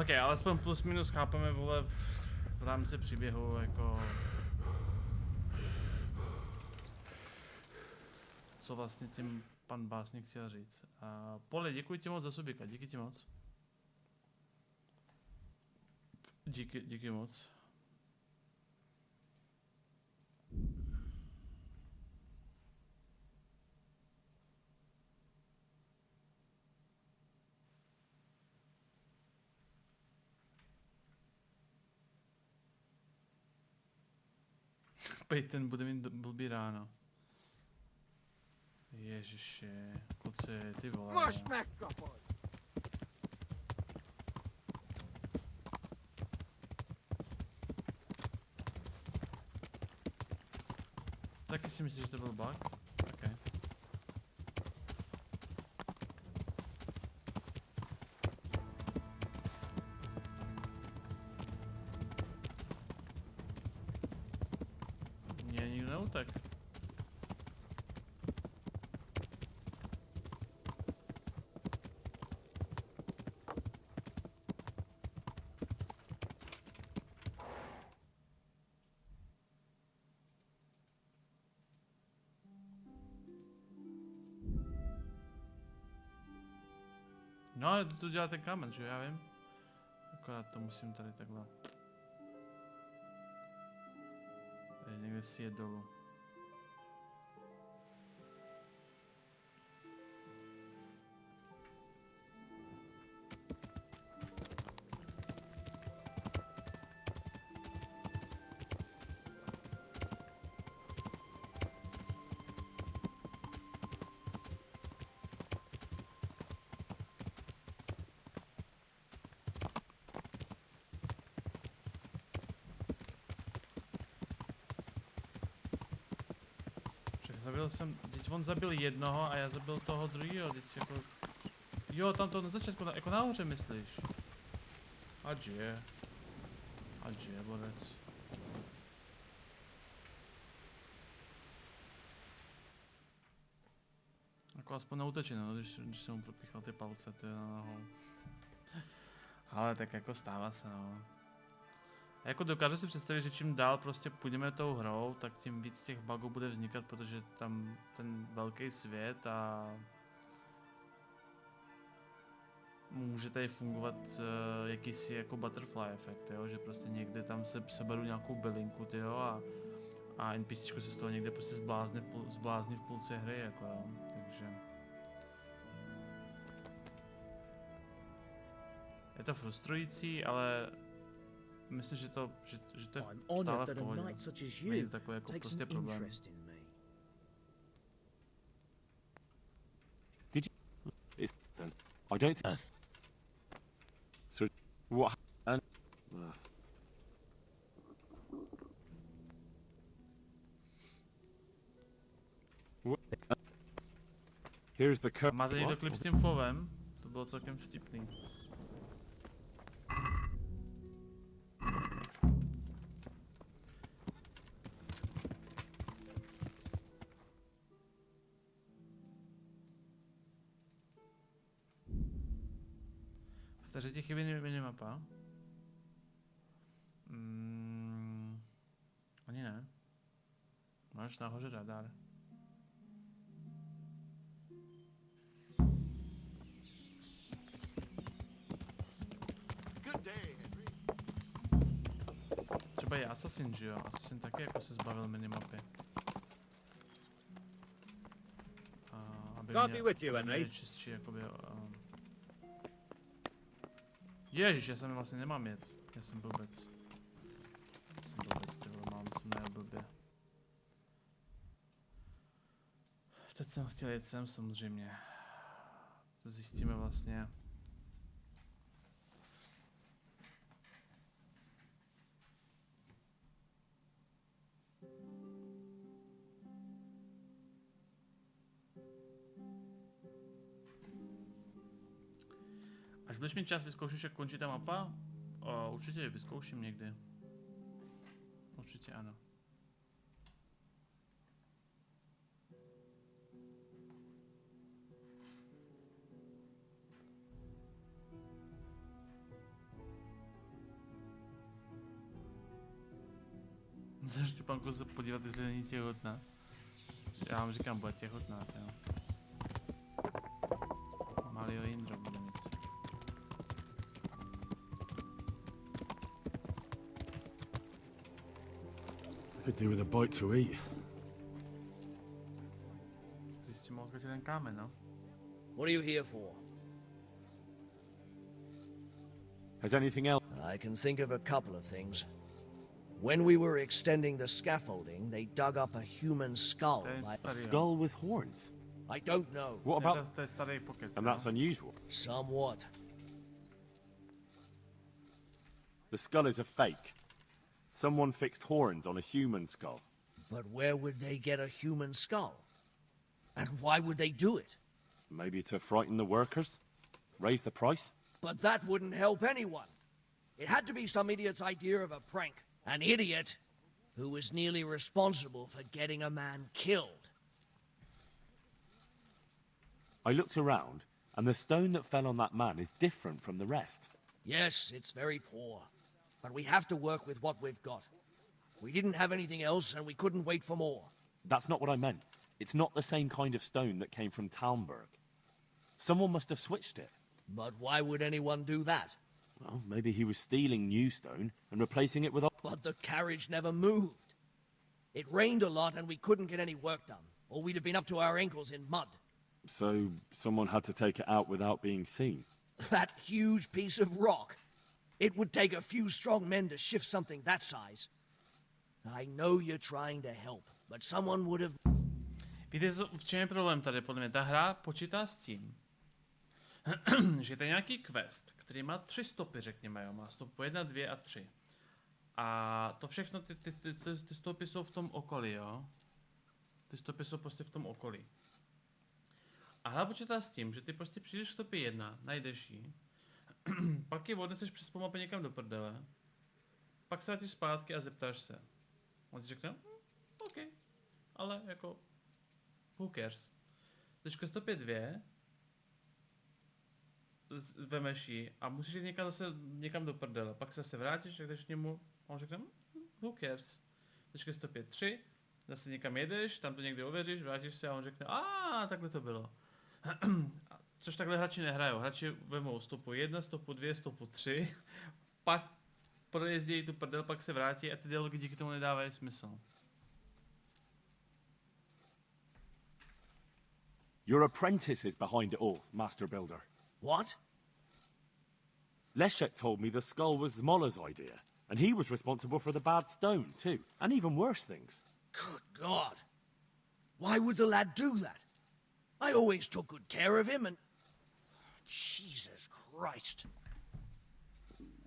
OK, alespoň plus minus chápeme, vole, v rámci příběhu, jako... Co vlastně tím pan básník chtěl říct. Poli, děkuji ti moc za subika, díky ti moc. Díky moc. Pejten bude mít blbý ráno. Ježiši, kluci, ty vole. Máš mikrofon! Taky si myslíš, že to byl bug? Okay. Mně nikdo neutek. No, to dělá ten kámen, že já vím. Akorát to musím tady takhle. Tady někde si je dolů. Teď on zabil jednoho a já zabil toho druhého, teď jako... Jo, tam to na začátku, jako nahoře myslíš? Ať je, borec. Jako aspoň neuteče, no, když jsem mu propíchal ty palce, ty na nohou. Ale tak jako stává se, no. A jako dokážu si představit, že čím dál prostě půjdeme tou hrou, tak tím víc těch bugů bude vznikat, protože tam ten velký svět a může tady fungovat jakýsi jako butterfly efekt, jo? Že prostě někde tam se seberu nějakou bylinku, tyjo, a NPCčko se z toho někde prostě zblázní v půlce hry, jako jo, takže... Je to frustrující, ale myslím, že to je stále v pohodě. Není to takový jako prostě problém. I don't think. So, what? Here's the curve. Máte někdo klip s tím fovem? To bylo celkem vtipný. V té řadě chybí minimapa. Ani ne. Máš nahoře radar. Třeba je Assassin, že jo? Assassin taky jako se zbavil minimapy. Aby měl čistší, jakoby... Ježiš, já jsem vlastně nemám jet. Já jsem blbec. Ty vole, mám co ne blbě. Teď jsem chtěl jet sem samozřejmě. To zjistíme vlastně. Až budeš mít čas, vyzkoušíš, jak končí ta mapa? Určitě ji vyzkouším někdy. Určitě ano. Můžeš Štěpánku se podívat, jestli není těhotná. Já vám říkám, bude těhotná, jo. Malýho Jindro bude mít. Could do with a bite to eat. Zjistím, odkud je ten kámen, no? What are you here for? Has anything else? I can think of a couple of things. When we were extending the scaffolding, they dug up a human skull. A skull with horns? I don't know. What about... And that's unusual. Somewhat. The skull is a fake. Someone fixed horns on a human skull. But where would they get a human skull? And why would they do it? Maybe to frighten the workers? Raise the price? But that wouldn't help anyone. It had to be some idiot's idea of a prank. An idiot who was nearly responsible for getting a man killed. I looked around, and the stone that fell on that man is different from the rest. Yes, it's very poor. But we have to work with what we've got. We didn't have anything else, and we couldn't wait for more. That's not what I meant. It's not the same kind of stone that came from Talmberg. Someone must have switched it. But why would anyone do that? Well, maybe he was stealing new stone and replacing it with old. But the carriage never moved. It rained a lot, and we couldn't get any work done, or we'd have been up to our ankles in mud. So someone had to take it out without being seen. That huge piece of rock. It would take a few strong men to shift something that size. I know you're trying to help, but someone would have... Víte, v čem je problém tady, podle mě? Ta hra počítá s tím, že to je nějaký quest, který má 3 stopy, řekněme, jo. Má stopu 1, 2 a 3. A to všechno, ty stopy jsou v tom okolí, jo. Ty stopy jsou prostě v tom okolí. A hra počítá s tím, že ty prostě přijdeš stopy 1, najdeš ji, pak ji odneseš přes půl mapy někam do prdele, pak se vrátíš zpátky a zeptáš se. On ti řekne, OK, ale jako, who cares. Teďka stopě 2, vemeš ji a musíš jít někam do prdele, pak se vrátíš, řekneš němu, a on řekne, who cares. Teďka stopě 3, zase někam jedeš, tam to někde ověříš, vrátíš se a on řekne, takhle to bylo. Což takhle hráči nehrajou. Hráči vemou stopu 1, stopu 2, stopu 3, pak projezdí tu prdel, pak se vrátí a ty dialogy díky tomu nedávají smysl. Your apprentice is behind it all, Master Builder. What? Leszek told me the skull was Zmola's idea, and he was responsible for the bad stone, too, and even worse things. Good God. Why would the lad do that? I always took good care of him and... Jesus Christ.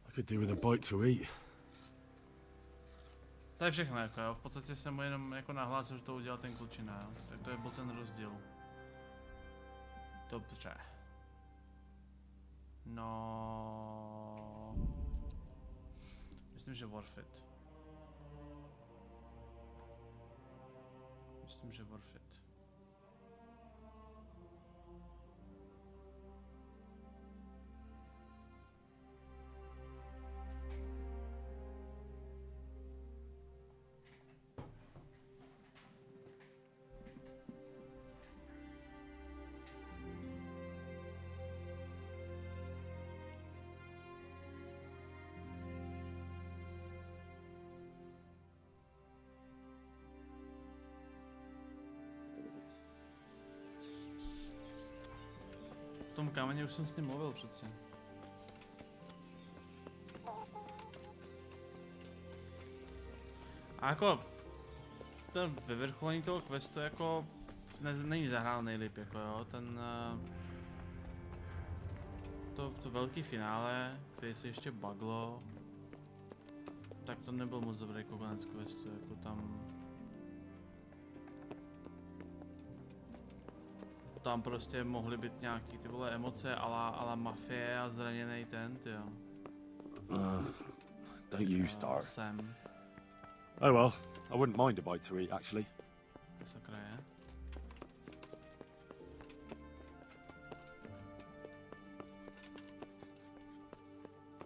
I could do with a bite to eat. To je všechno, jako jo. V podstatě jsem mu jenom jako nahlásil, že to udělal ten klučina, jo. Tak to je byl ten rozdíl. Dobře. No... Myslím, že worth it. Myslím, že worth it. V tom kameně už jsem s ním mluvil přece. A jako ten vyvrcholení toho questu jako není zahrál nejlíp, jako jo, ten to velký finále, který se ještě buglo, tak to nebyl moc dobrý konec questu, jako tam prostě mohly být nějaký ty vole emoce ala mafie a zraněnej ten, jo. Don't you start. Sam. Oh well, I wouldn't mind a bite to eat, actually. To sakra je.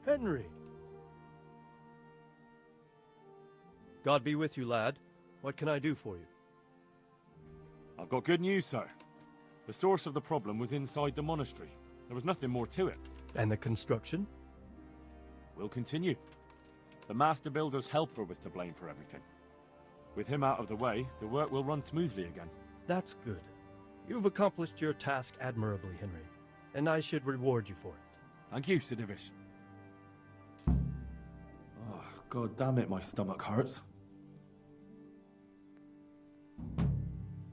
Henry! God be with you, lad. What can I do for you? I've got good news, sir. The source of the problem was inside the monastery. There was nothing more to it. And the construction? We'll continue. The master builder's helper was to blame for everything. With him out of the way, the work will run smoothly again. That's good. You've accomplished your task admirably, Henry, and I should reward you for it. Thank you, Sidivish. Oh, god damn it, my stomach hurts.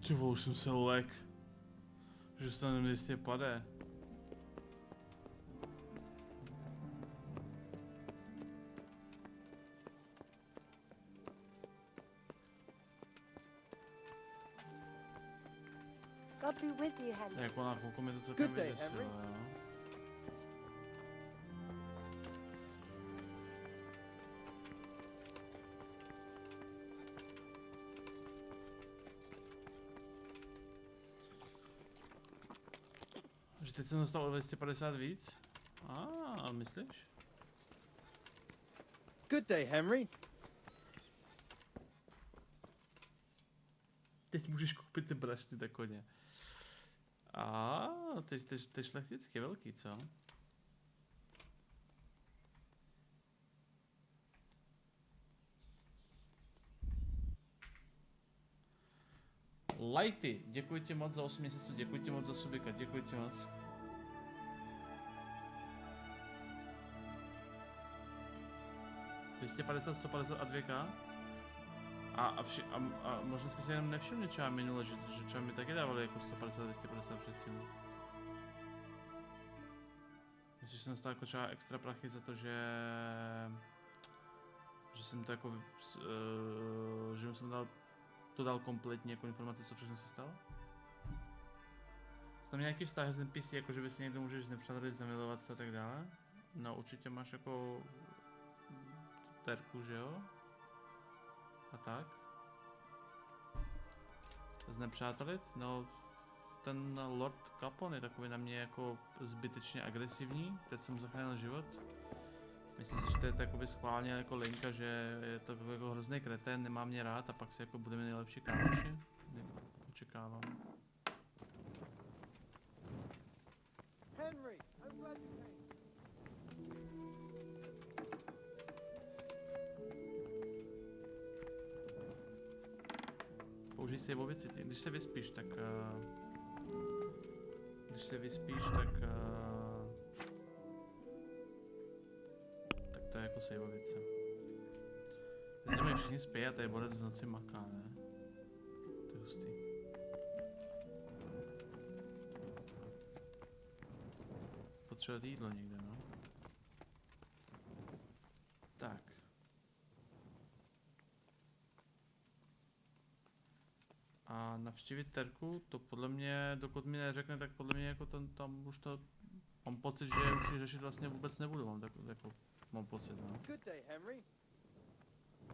Ty vole, už jsem se lek. Že se tam jistě pade. God be with you, Henry. Jako na chvilku mi to celkem vyděsilo, jo. Že teď jsem dostal o 250 víc? Myslíš? Good day, Henry. Teď můžeš koupit ty brašny na koně. To je šlechticky velký, co? Lighty, děkuji ti moc za 8 měsíců, děkuji ti moc za subika, děkuji ti moc. $250, 150 a 2K? A možná jsme se jenom nevšimli třeba minule, že třeba mi taky dávali jako 150, 250 předtím. Myslíš, že jsem dostal jako třeba extra prachy za to, že jsem to jako, že jsem to dal kompletně jako informace, co všechno se stalo? Jsi tam nějaký vztah s NPC, jako že by si někdo můžeš nepřátelit, zamilovat se a tak dále? No určitě máš jako terku, že jo? A tak? Znepřátelit? No, ten Lord Capone je takový na mě jako zbytečně agresivní, teď jsem zachránil život. Myslím si, že to je takový schválně jako linka, že je to jako hrozný kretén, nemá mě rád a pak si jako budeme nejlepší kámoši. Očekávám. Henry, I'm glad you came. Použij si je o věci, když se vyspíš, tak to je jako saveovice. Teď se mají všichni spějí a tady borec v noci maká, ne? To je hustý. Potřebuje jídlo někde, no. Tak. A navštívit Terku, to podle mě, dokud mi neřekne, tak podle mě jako tam už to, mám pocit, že už ji řešit vlastně vůbec nebudu, mám pocit, no.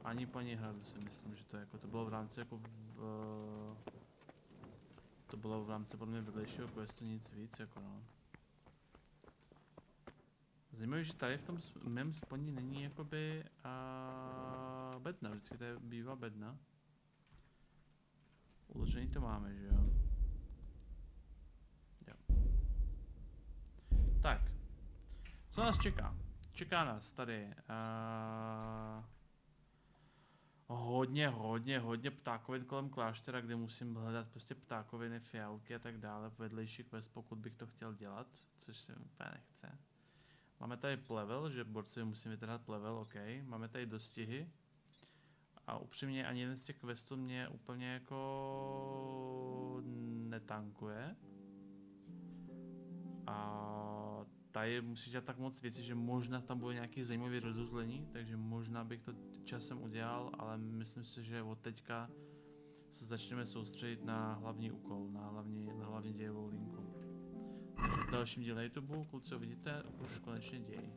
Ani paní Hradu si myslím, že to jako, to bylo v rámci jako to bylo v rámci podle mě vedlejšího questu, nic víc, jako no. Zajímavé, že tady v tom mém spodní není jakoby bedna, vždycky tady bývá bedna. Uložený to máme, že jo? Jo. Tak. Co nás čeká? Čeká nás tady hodně ptákovin kolem kláštera, kde musím hledat prostě ptákoviny, fialky a tak dále. Vedlejší quest, pokud bych to chtěl dělat, což se úplně nechce. Máme tady plevel, že borci musím vytrhat plevel, ok. Máme tady dostihy. A upřímně ani jeden z těch questů mě úplně jako netankuje. A tady musí dělat tak moc věcí, že možná tam bude nějaký zajímavý rozuzlení, takže možná bych to časem udělal, ale myslím si, že od teďka se začneme soustředit na hlavní úkol, na hlavní dějovou linku. Takže v dalším díle YouTube, kluci, vidíte, už konečně děj.